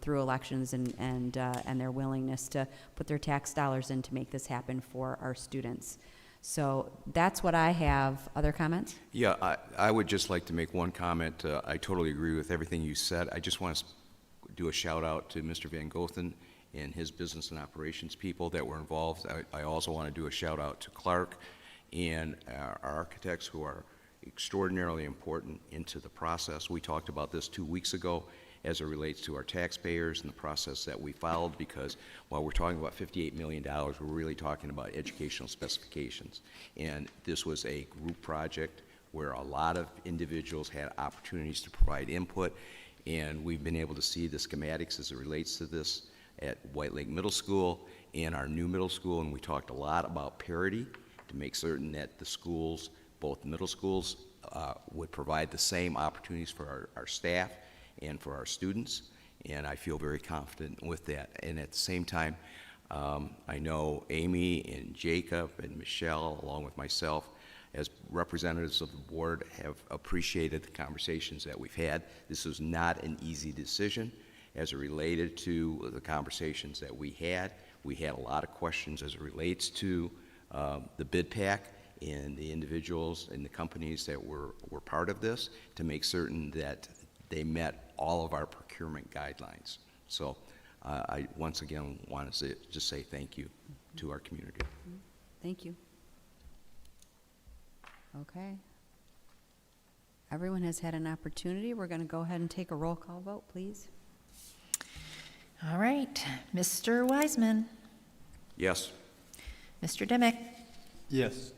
elections and their willingness to put their tax dollars in to make this happen for our students. So that's what I have. Other comments? Yeah, I would just like to make one comment. I totally agree with everything you said. I just want to do a shout out to Mr. Van Gotham and his business and operations people that were involved. I also want to do a shout out to Clark and our architects who are extraordinarily important into the process. We talked about this 2 weeks ago as it relates to our taxpayers and the process that we followed, because while we're talking about $58 million, we're really talking about educational specifications. And this was a group project where a lot of individuals had opportunities to provide input, and we've been able to see the schematics as it relates to this at White Lake Middle School and our new middle school, and we talked a lot about parity to make certain that the schools, both middle schools, would provide the same opportunities for our staff and for our students, and I feel very confident with that. And at the same time, I know Amy and Jacob and Michelle, along with myself, as representatives of the board, have appreciated the conversations that we've had. This was not an easy decision as it related to the conversations that we had. We had a lot of questions as it relates to the bid pack and the individuals and the companies that were part of this to make certain that they met all of our procurement guidelines. So I once again want to just say thank you to our community. Thank you. Okay. Everyone has had an opportunity. We're going to go ahead and take a roll call vote, please. All right, Mr. Wiseman, Yes. Mr. Dimick, Yes.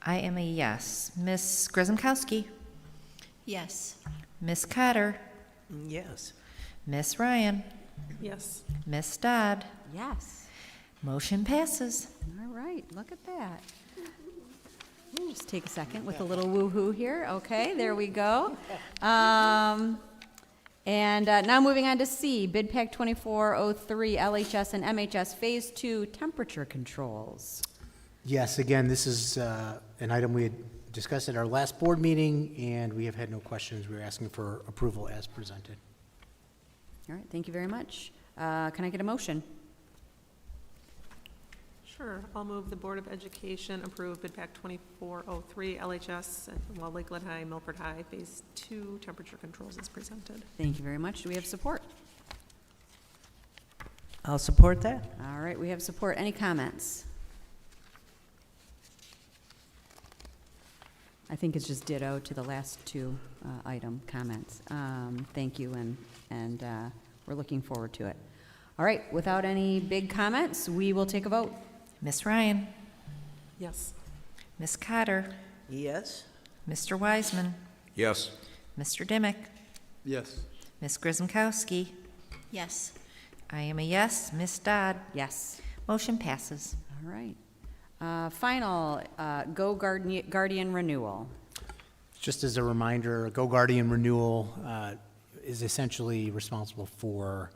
I am a yes. Ms. Grzymkowski, Yes. Ms. Cotter, Yes. Ms. Ryan, Yes. Ms. Dodd. Yes. Motion passes. All right, look at that. Just take a second with a little woo-hoo here. Okay, there we go. And now moving on to C, Bid Pack 2403, LHS and MHS Phase 2 Temperature Controls. Yes, again, this is an item we had discussed at our last board meeting, and we have had no questions. We're asking for approval as presented. All right, thank you very much. Can I get a motion? Sure. I'll move the Board of Education approve bid pack 2403 LHS at Walled Lakeland High, Milford High, Phase 2 temperature controls as presented. Thank you very much. Do we have support? I'll support that. All right, we have support. Any comments? I think it's just ditto to the last two item comments. Thank you, and we're looking forward to it. All right, without any big comments, we will take a vote. Ms. Ryan, Yes. Ms. Cotter, Yes. Mr. Wiseman, Yes. Mr. Dimick, Yes. Ms. Grzymkowski. Yes. I am a yes. Ms. Dodd. Yes. Motion passes. All right. Final, Go Guardian renewal. Just as a reminder, Go Guardian renewal is essentially responsible for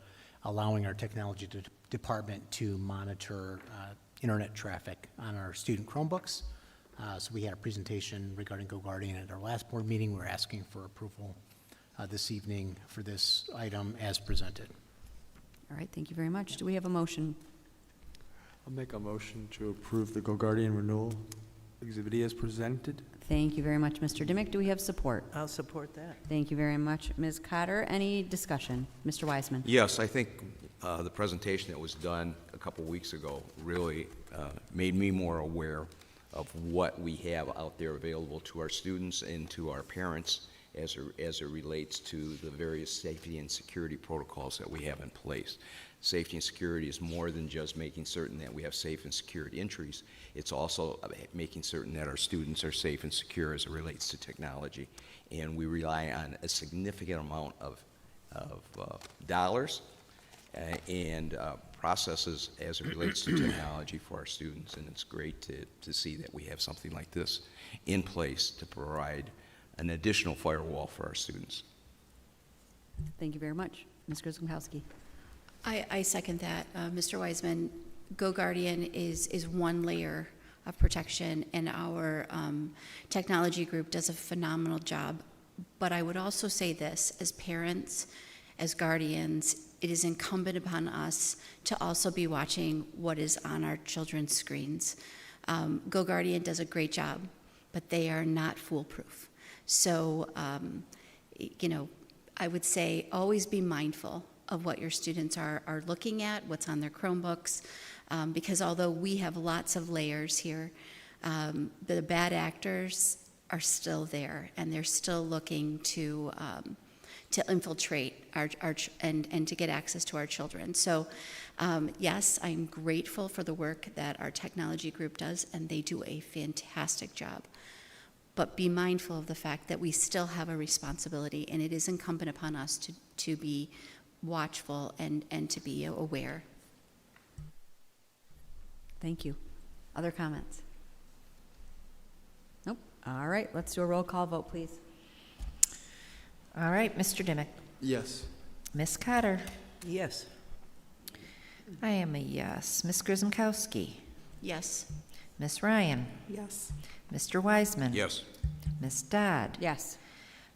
allowing our technology department to monitor internet traffic on our student Chromebooks. So we had a presentation regarding Go Guardian at our last board meeting. We're asking for approval this evening for this item as presented. All right, thank you very much. Do we have a motion? I'll make a motion to approve the Go Guardian renewal Exhibit E as presented. Thank you very much, Mr. Dimick. Do we have support? I'll support that. Thank you very much, Ms. Cotter. Any discussion? Mr. Wiseman? Yes, I think the presentation that was done a couple weeks ago really made me more aware of what we have out there available to our students and to our parents as it relates to the various safety and security protocols that we have in place. Safety and security is more than just making certain that we have safe and secure entries. It's also making certain that our students are safe and secure as it relates to technology. And we rely on a significant amount of dollars and processes as it relates to technology for our students. And it's great to see that we have something like this in place to provide an additional firewall for our students. Thank you very much. Ms. Grzymkowski? I second that. Mr. Wiseman, Go Guardian is one layer of protection, and our technology group does a phenomenal job. But I would also say this, as parents, as guardians, it is incumbent upon us to also be watching what is on our children's screens. Go Guardian does a great job, but they are not foolproof. So, I would say always be mindful of what your students are looking at, what's on their Chromebooks, because although we have lots of layers here, the bad actors are still there, and they're still looking to infiltrate and to get access to our children. So, yes, I'm grateful for the work that our technology group does, and they do a fantastic job. But be mindful of the fact that we still have a responsibility, and it is incumbent upon us to be watchful and to be aware. Thank you. Other comments? Nope. All right, let's do a roll call vote, please. All right, Mr. Dimick. Yes. Ms. Cotter. Yes. I am a yes. Ms. Grzymkowski. Yes. Ms. Ryan? Yes. Mr. Wiseman? Yes. Ms. Dodd? Yes.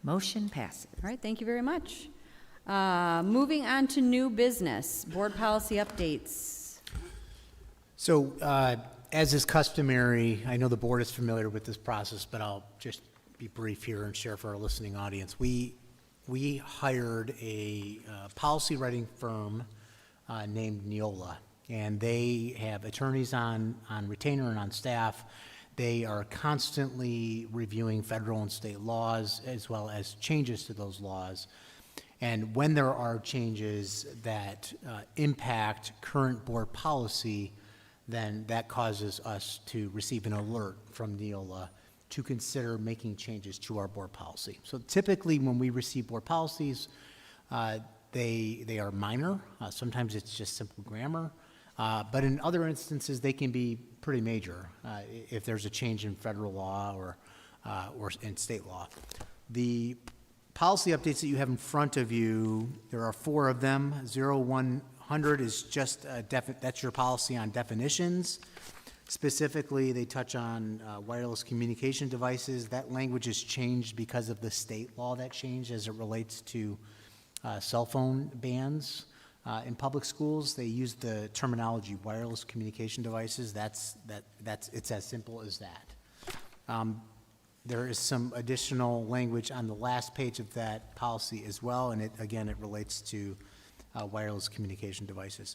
Motion passes. All right, thank you very much. Moving on to new business, board policy updates. So, as is customary, I know the board is familiar with this process, but I'll just be brief here and share for our listening audience. We hired a policy writing firm named Neola, and they have attorneys on retainer and on staff. They are constantly reviewing federal and state laws as well as changes to those laws. And when there are changes that impact current board policy, then that causes us to receive an alert from Neola to consider making changes to our board policy. So typically when we receive board policies, they are minor. Sometimes it's just simple grammar. But in other instances, they can be pretty major if there's a change in federal law or in state law. The policy updates that you have in front of you, there are 4 of them. 0100 is just that's your policy on definitions. Specifically, they touch on wireless communication devices. That language has changed because of the state law that changed as it relates to cell phone bans. In public schools, they use the terminology wireless communication devices. It's as simple as that. There is some additional language on the last page of that policy as well, and it relates to wireless communication devices.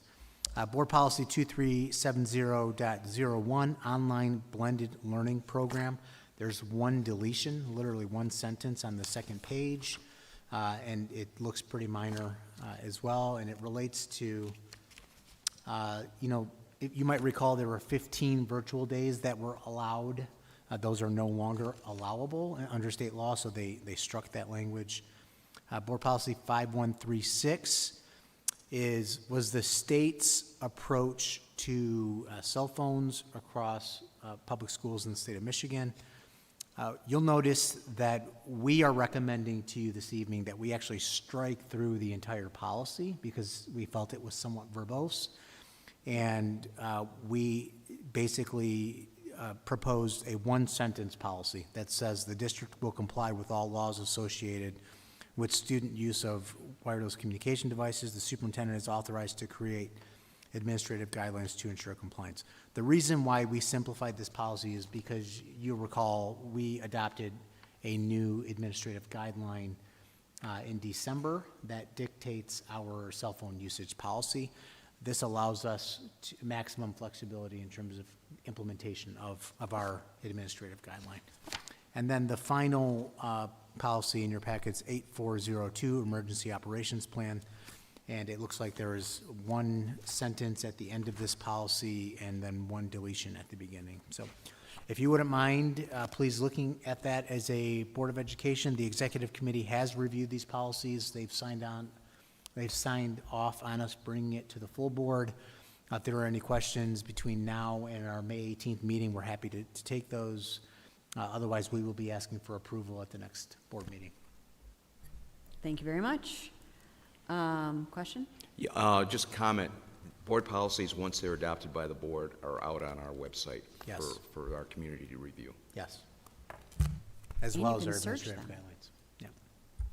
Board Policy 2370.01, Online Blended Learning Program. There's one deletion, literally one sentence on the second page, and it looks pretty minor as well, and it relates to, you might recall there were 15 virtual days that were allowed. Those are no longer allowable under state law, so they struck that language. Board Policy 5136 was the state's approach to cell phones across public schools in the state of Michigan. You'll notice that we are recommending to you this evening that we actually strike through the entire policy because we felt it was somewhat verbose. And we basically proposed a one-sentence policy that says the district will comply with all laws associated with student use of wireless communication devices. The superintendent is authorized to create administrative guidelines to ensure compliance. The reason why we simplified this policy is because you'll recall we adopted a new administrative guideline in December that dictates our cell phone usage policy. This allows us maximum flexibility in terms of implementation of our administrative guideline. And then the final policy in your packet's 8402, Emergency Operations Plan. And it looks like there is one sentence at the end of this policy and then one deletion at the beginning. So if you wouldn't mind, please looking at that as a Board of Education. The Executive Committee has reviewed these policies. They've signed off on us bringing it to the full board. If there are any questions between now and our May 18th meeting, we're happy to take those. Otherwise, we will be asking for approval at the next board meeting. Thank you very much. Question? Yeah, just comment, board policies, once they're adopted by the board, are out on our website Yes. for our community to review. Yes. As And well you as can our search administrative them. guidelines. Yeah.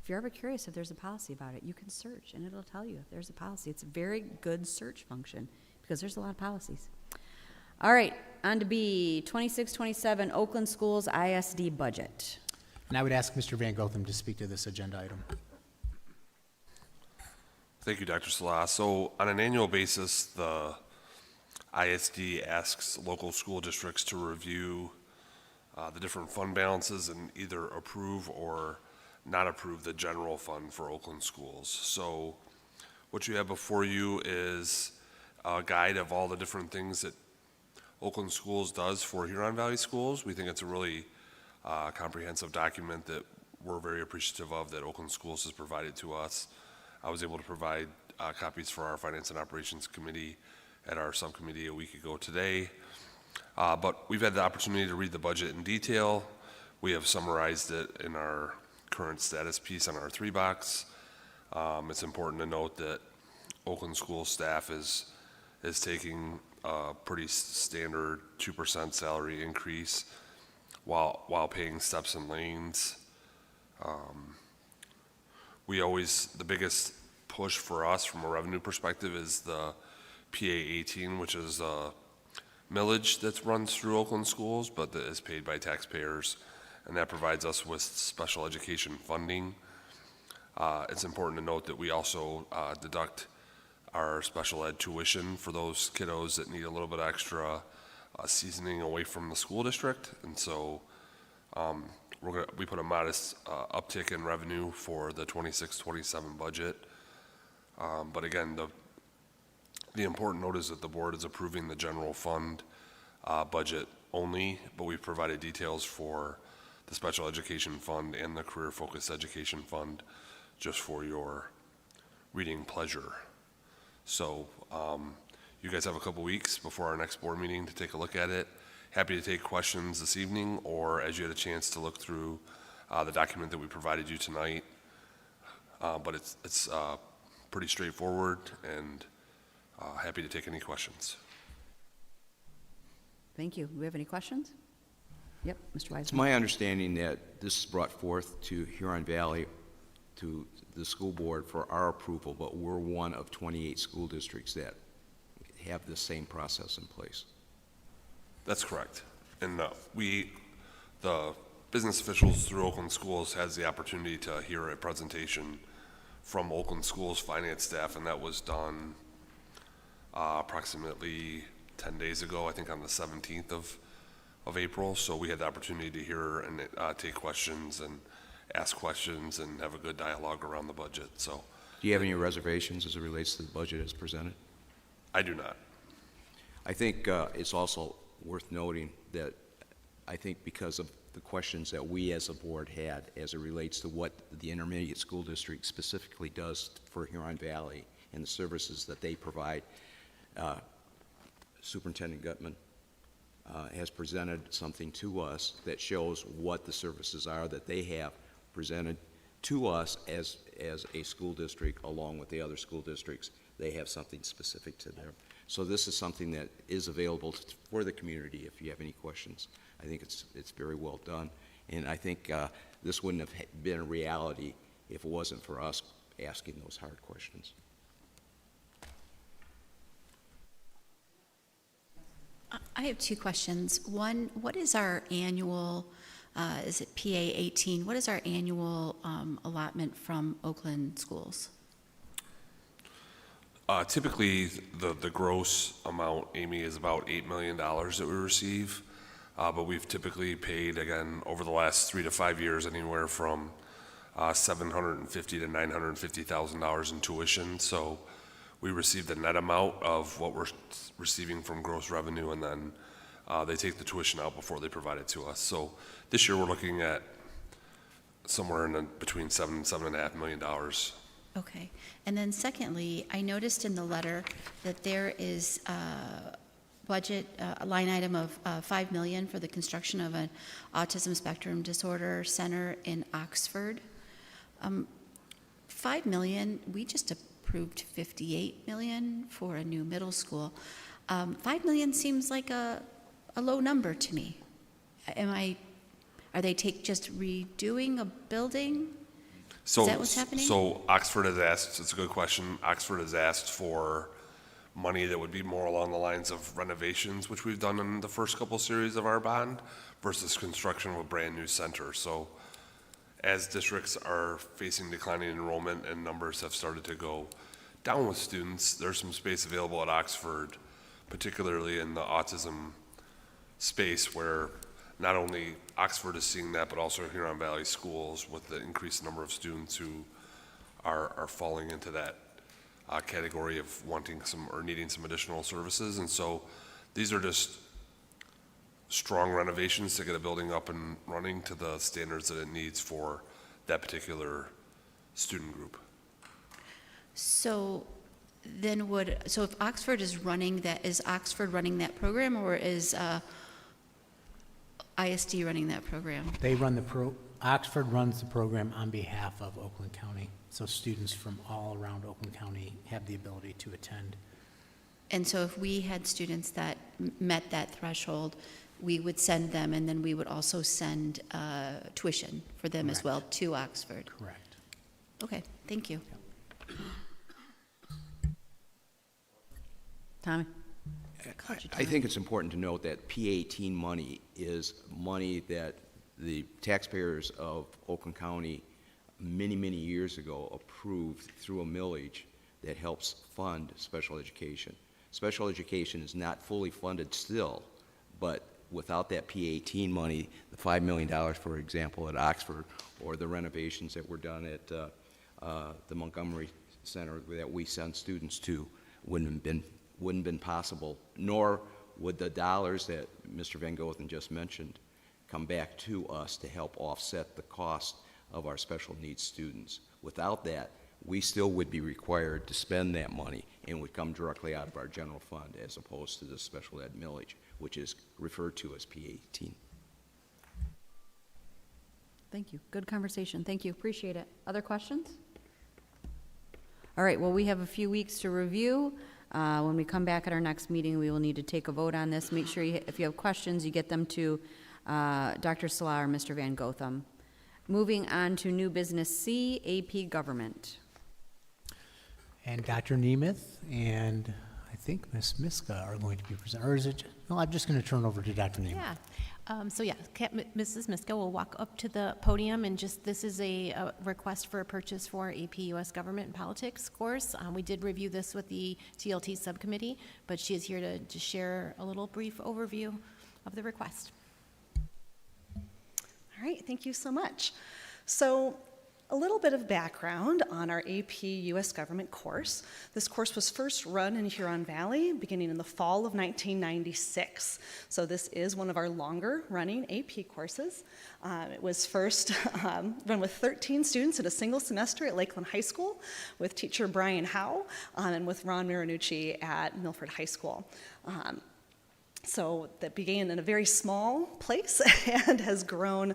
If you're ever curious if there's a policy about it, you can search and it'll tell you if there's a policy. It's a very good search function because there's a lot of policies. All right, on to B, 2627 Oakland Schools ISD budget. And I would ask Mr. Van Gotham to speak to this agenda item. Thank you, Dr. Salah. So on an annual basis, the ISD asks local school districts to review the different fund balances and either approve or not approve the general fund for Oakland schools. So what you have before you is a guide of all the different things that Oakland Schools does for Huron Valley schools. We think it's a really comprehensive document that we're very appreciative of that Oakland Schools has provided to us. I was able to provide copies for our Finance and Operations Committee at our subcommittee a week ago today. But we've had the opportunity to read the budget in detail. We have summarized it in our current status piece on our 3-box. It's important to note that Oakland School staff is taking a pretty standard 2% salary increase while paying steps and lanes. The biggest push for us from a revenue perspective is the PA 18, which is a millage that runs through Oakland schools, but that is paid by taxpayers, and that provides us with special education funding. It's important to note that we also deduct our special ed tuition for those kiddos that need a little bit extra seasoning away from the school district, and so we put a modest uptick in revenue for the 26-27 budget. But again, the important note is that the board is approving the general fund budget only, but we've provided details for the special education fund and the career focused education fund just for your reading pleasure. So you guys have a couple weeks before our next board meeting to take a look at it. Happy to take questions this evening, or as you had a chance to look through the document that we provided you tonight. But it's pretty straightforward, and happy to take any questions. Thank you. Do we have any questions? Yep, Mr. Wiseman. It's my understanding that this is brought forth to Huron Valley, to the school board for our approval, but we're one of 28 school districts that have the same process in place. That's correct. And the business officials through Oakland Schools has the opportunity to hear a presentation from Oakland Schools finance staff, and that was done approximately 10 days ago, I think on the 17th of April. So we had the opportunity to hear and take questions and ask questions and have a good dialogue around the budget. So, Do you have any reservations as it relates to the budget as presented? I do not. I think it's also worth noting that I think because of the questions that we as a board had as it relates to what the intermediate school district specifically does for Huron Valley and the services that they provide, Superintendent Gutman has presented something to us that shows what the services are that they have presented to us as a school district along with the other school districts. They have something specific to them. So this is something that is available for the community if you have any questions. I think it's very well done. And I think this wouldn't have been a reality if it wasn't for us asking those hard questions. I have two questions. One, what is our annual, is it PA 18? What is our annual allotment from Oakland Schools? Typically, the gross amount, Amy, is about $8 million that we receive. But we've typically paid, again, over the last 3 to 5 years, anywhere from $750,000 to $950,000 in tuition. So we receive the net amount of what we're receiving from gross revenue, and then they take the tuition out before they provide it to us. So this year we're looking at somewhere between $7 and $7.5 million. Okay. And then secondly, I noticed in the letter that there is a budget, a line item of $5 million for the construction of an autism spectrum disorder center in Oxford. $5 million, we just approved $58 million for a new middle school. $5 million seems like a low number to me. Are they just redoing a building? Is that what's happening? So Oxford has asked, it's a good question, Oxford has asked for money that would be more along the lines of renovations, which we've done in the first couple series of our bond, versus construction of a brand new center. So as districts are facing declining enrollment and numbers have started to go down with students, there's some space available at Oxford, particularly in the autism space, where not only Oxford is seeing that, but also Huron Valley schools with the increased number of students who are falling into that category of wanting some or needing some additional services. And so these are just strong renovations to get a building up and running to the standards that it needs for that particular student group. So then if Oxford is running that, is Oxford running that program, or is ISD running that program? They run Oxford runs the program on behalf of Oakland County. So students from all around Oakland County have the ability to attend. And so if we had students that met that threshold, we would send them, and then we would also send tuition for them as well to Oxford. Correct. Okay, thank you. Tommy? I think it's important to note that P-18 money is money that the taxpayers of Oakland County many, many years ago approved through a millage that helps fund special education. Special education is not fully funded still, but without that P-18 money, the $5 million, for example, at Oxford, or the renovations that were done at the Montgomery Center that we send students to, wouldn't have been possible, nor would the dollars that Mr. Van Gothen just mentioned come back to us to help offset the cost of our special needs students. Without that, we still would be required to spend that money and would come directly out of our general fund as opposed to the special ed millage, which is referred to as P-18. Thank you. Good conversation. Thank you. Appreciate it. Other questions? All right, well, we have a few weeks to review. When we come back at our next meeting, we will need to take a vote on this. Make sure if you have questions, you get them to Dr. Salah or Mr. Van Gothen. Moving on to new business C, AP Government. And Dr. Nemeth and I think Ms. Miska are going to be presenting, or is it, no, I'm just going to turn over to Dr. Nemeth. Yeah. Mrs. Miska will walk up to the podium, and this is a request for a purchase for AP U.S. Government and Politics course. We did review this with the TLT subcommittee, but she is here to share a little brief overview of the request. All right, thank you so much. So, a little bit of background on our AP U.S. Government course. This course was first run in Huron Valley beginning in the fall of 1996. So this is one of our longer running AP courses. It was first run with 13 students in a single semester at Lakeland High School with teacher Brian Howe and with Ron Marinucci at Milford High School. So that began in a very small place and has grown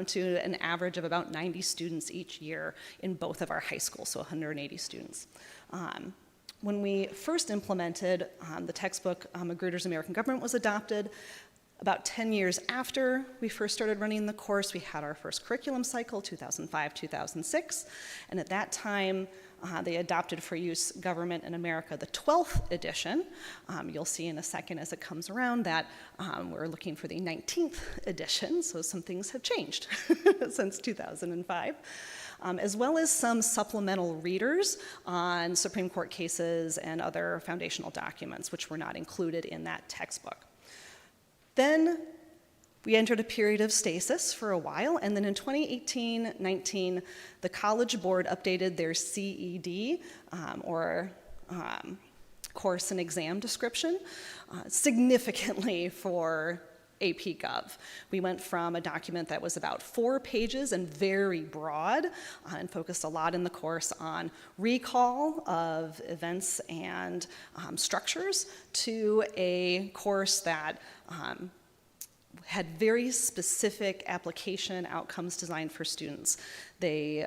to an average of about 90 students each year in both of our high schools, so 180 students. When we first implemented the textbook, Magruder's American Government was adopted. About 10 years after we first started running the course, we had our first curriculum cycle, 2005-2006, and at that time, they adopted for use Government in America, the 12th edition. You'll see in a second as it comes around that we're looking for the 19th edition, so some things have changed since 2005, as well as some supplemental readers on Supreme Court cases and other foundational documents, which were not included in that textbook. Then we entered a period of stasis for a while, and then in 2018-19, the College Board updated their CED, course and exam description, significantly for AP Gov. We went from a document that was about 4 pages and very broad, and focused a lot in the course on recall of events and structures, to a course that had very specific application outcomes designed for students. They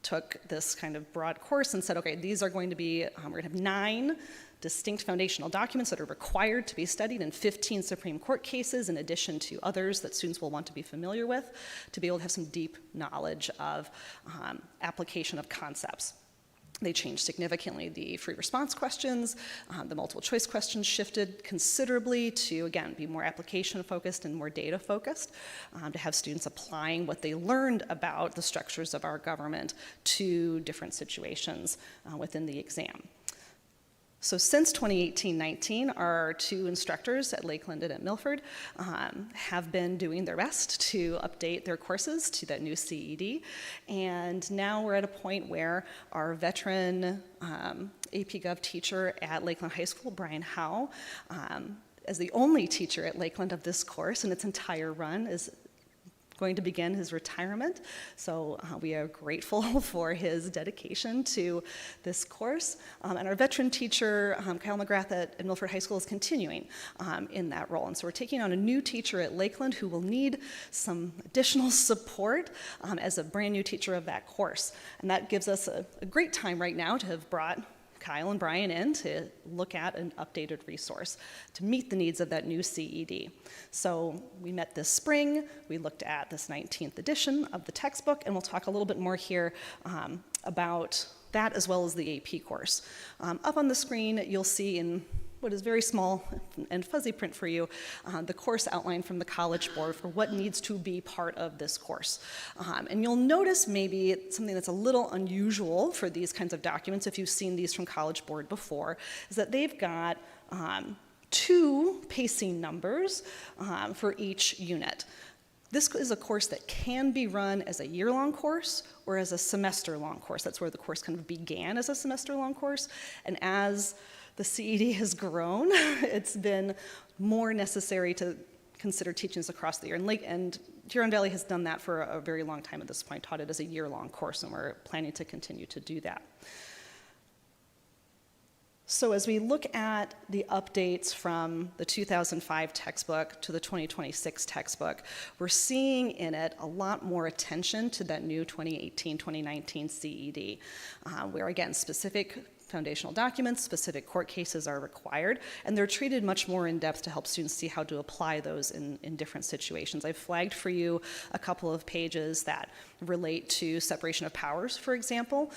took this kind of broad course and said, okay, these are going to be, we're going to have 9 distinct foundational documents that are required to be studied in 15 Supreme Court cases, in addition to others that students will want to be familiar with, to be able to have some deep knowledge of application of concepts. They changed significantly the free response questions. The multiple choice questions shifted considerably to, again, be more application focused and more data focused, to have students applying what they learned about the structures of our government to different situations within the exam. So since 2018-19, our 2 instructors at Lakeland and at Milford have been doing their best to update their courses to that new CED. And now we're at a point where our veteran AP Gov teacher at Lakeland High School, Brian Howe, as the only teacher at Lakeland of this course in its entire run, is going to begin his retirement. So we are grateful for his dedication to this course. And our veteran teacher, Kyle McGrath at Milford High School, is continuing in that role. And so we're taking on a new teacher at Lakeland who will need some additional support as a brand new teacher of that course. And that gives us a great time right now to have brought Kyle and Brian in to look at an updated resource to meet the needs of that new CED. So we met this spring, we looked at this 19th edition of the textbook, and we'll talk a little bit more here about that as well as the AP course. Up on the screen, you'll see in what is very small and fuzzy print for you, the course outline from the College Board for what needs to be part of this course. And you'll notice maybe it's something that's a little unusual for these kinds of documents, if you've seen these from College Board before, is that they've got 2 pacing numbers for each unit. This is a course that can be run as a year-long course or as a semester-long course. That's where the course kind of began as a semester-long course. And as the CED has grown, it's been more necessary to consider teaching this across the year. And Huron Valley has done that for a very long time at this point, taught it as a year-long course, and we're planning to continue to do that. So as we look at the updates from the 2005 textbook to the 2026 textbook, we're seeing in it a lot more attention to that new 2018-2019 CED, where again, specific foundational documents, specific court cases are required, and they're treated much more in depth to help students see how to apply those in different situations. I've flagged for you a couple of pages that relate to separation of powers, for example.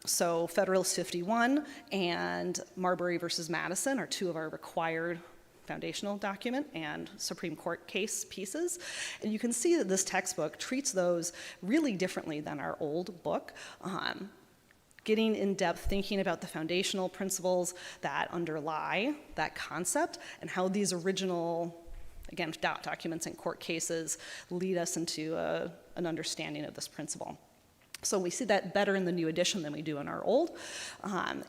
So Federalist 51 and Marbury versus Madison are 2 of our required foundational document and Supreme Court case pieces. And you can see that this textbook treats those really differently than our old book. Getting in depth, thinking about the foundational principles that underlie that concept and how these original, again, documents and court cases lead us into an understanding of this principle. So we see that better in the new edition than we do in our old,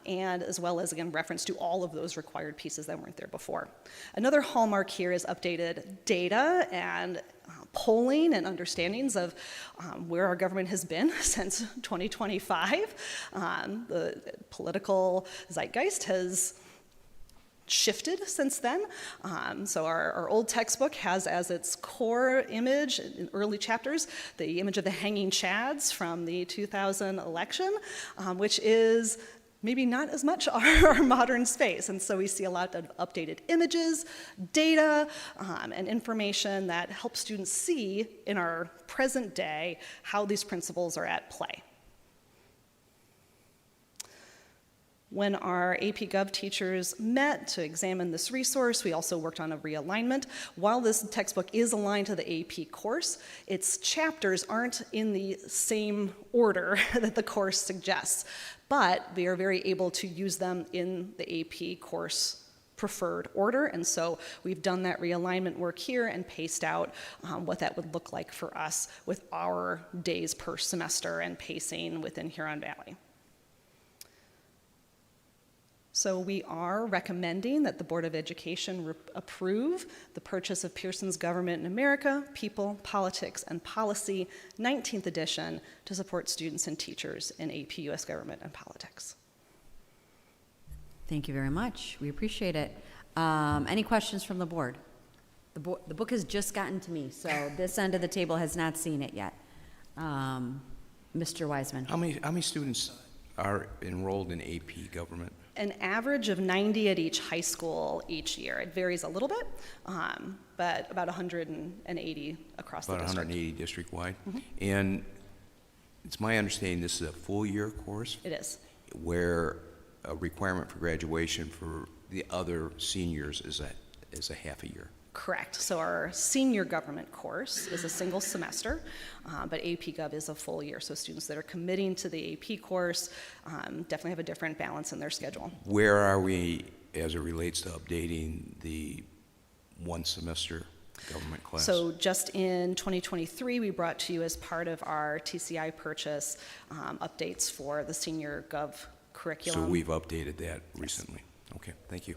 and as well as, again, reference to all of those required pieces that weren't there before. Another hallmark here is updated data and polling and understandings of where our government has been since 2025. The political zeitgeist has shifted since then. So our old textbook has as its core image in early chapters the image of the hanging chads from the 2000 election, which is maybe not as much our modern space. And so we see a lot of updated images, data, and information that help students see in our present day how these principles are at play. When our AP Gov teachers met to examine this resource, we also worked on a realignment. While this textbook is aligned to the AP course, its chapters aren't in the same order that the course suggests, but we are very able to use them in the AP course preferred order, and so we've done that realignment work here and paced out what that would look like for us with our days per semester and pacing within Huron Valley. So we are recommending that the Board of Education approve the purchase of Pearson's Government in America, People, Politics, and Policy, 19th edition, to support students and teachers in AP U.S. Government and Politics. Thank you very much. We appreciate it. Any questions from the board? The book has just gotten to me, so this end of the table has not seen it yet. Mr. Wiseman. How many students are enrolled in AP Government? An average of 90 at each high school each year. It varies a little bit, but about 180 across the district. About 180 district-wide? Mm-hmm. And it's my understanding this is a full-year course? It is. Where a requirement for graduation for the other seniors is a half a year? Correct. So our senior government course is a single semester, but AP Gov is a full year. So students that are committing to the AP course definitely have a different balance in their schedule. Where are we as it relates to updating the one semester government class? So just in 2023, we brought to you as part of our TCI purchase updates for the senior Gov curriculum. So we've updated that recently. Yes. Okay, thank you.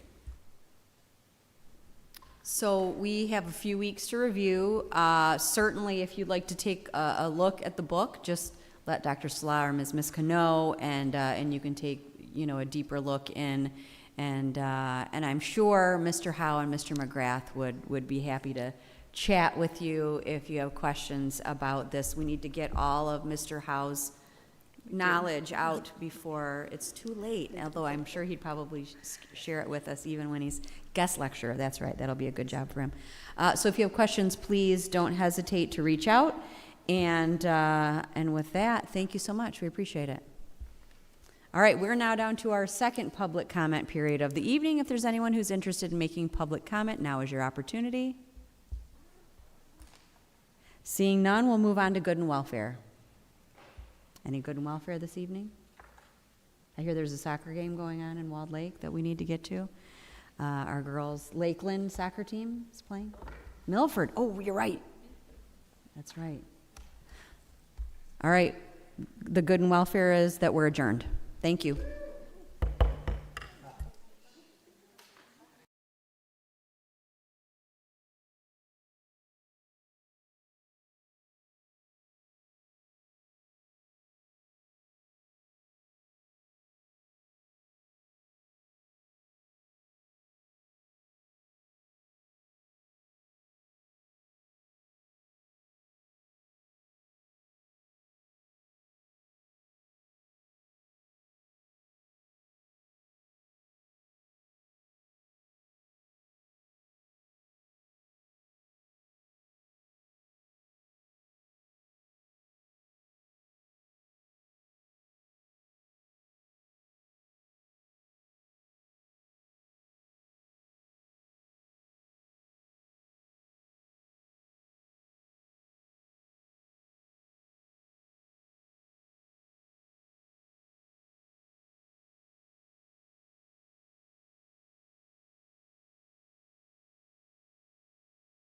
So we have a few weeks to review. Certainly, if you'd like to take a look at the book, just let Dr. Sla or Ms. Miska know, and you can take a deeper look in. And I'm sure Mr. Howe and Mr. McGrath would be happy to chat with you if you have questions about this. We need to get all of Mr. Howe's knowledge out before it's too late, although I'm sure he'd probably share it with us even when he's guest lecturer. That's right, that'll be a good job for him. So if you have questions, please don't hesitate to reach out. And with that, thank you so much. We appreciate it. All right, we're now down to our second public comment period of the evening. If there's anyone who's interested in making public comment, now is your opportunity. Seeing none, we'll move on to good and welfare. Any good and welfare this evening? I hear there's a soccer game going on in Walled Lake that we need to get to. Our girls' Lakeland soccer team is playing. Milford, oh, you're right. That's right. All right, the good and welfare is that we're adjourned. Thank you.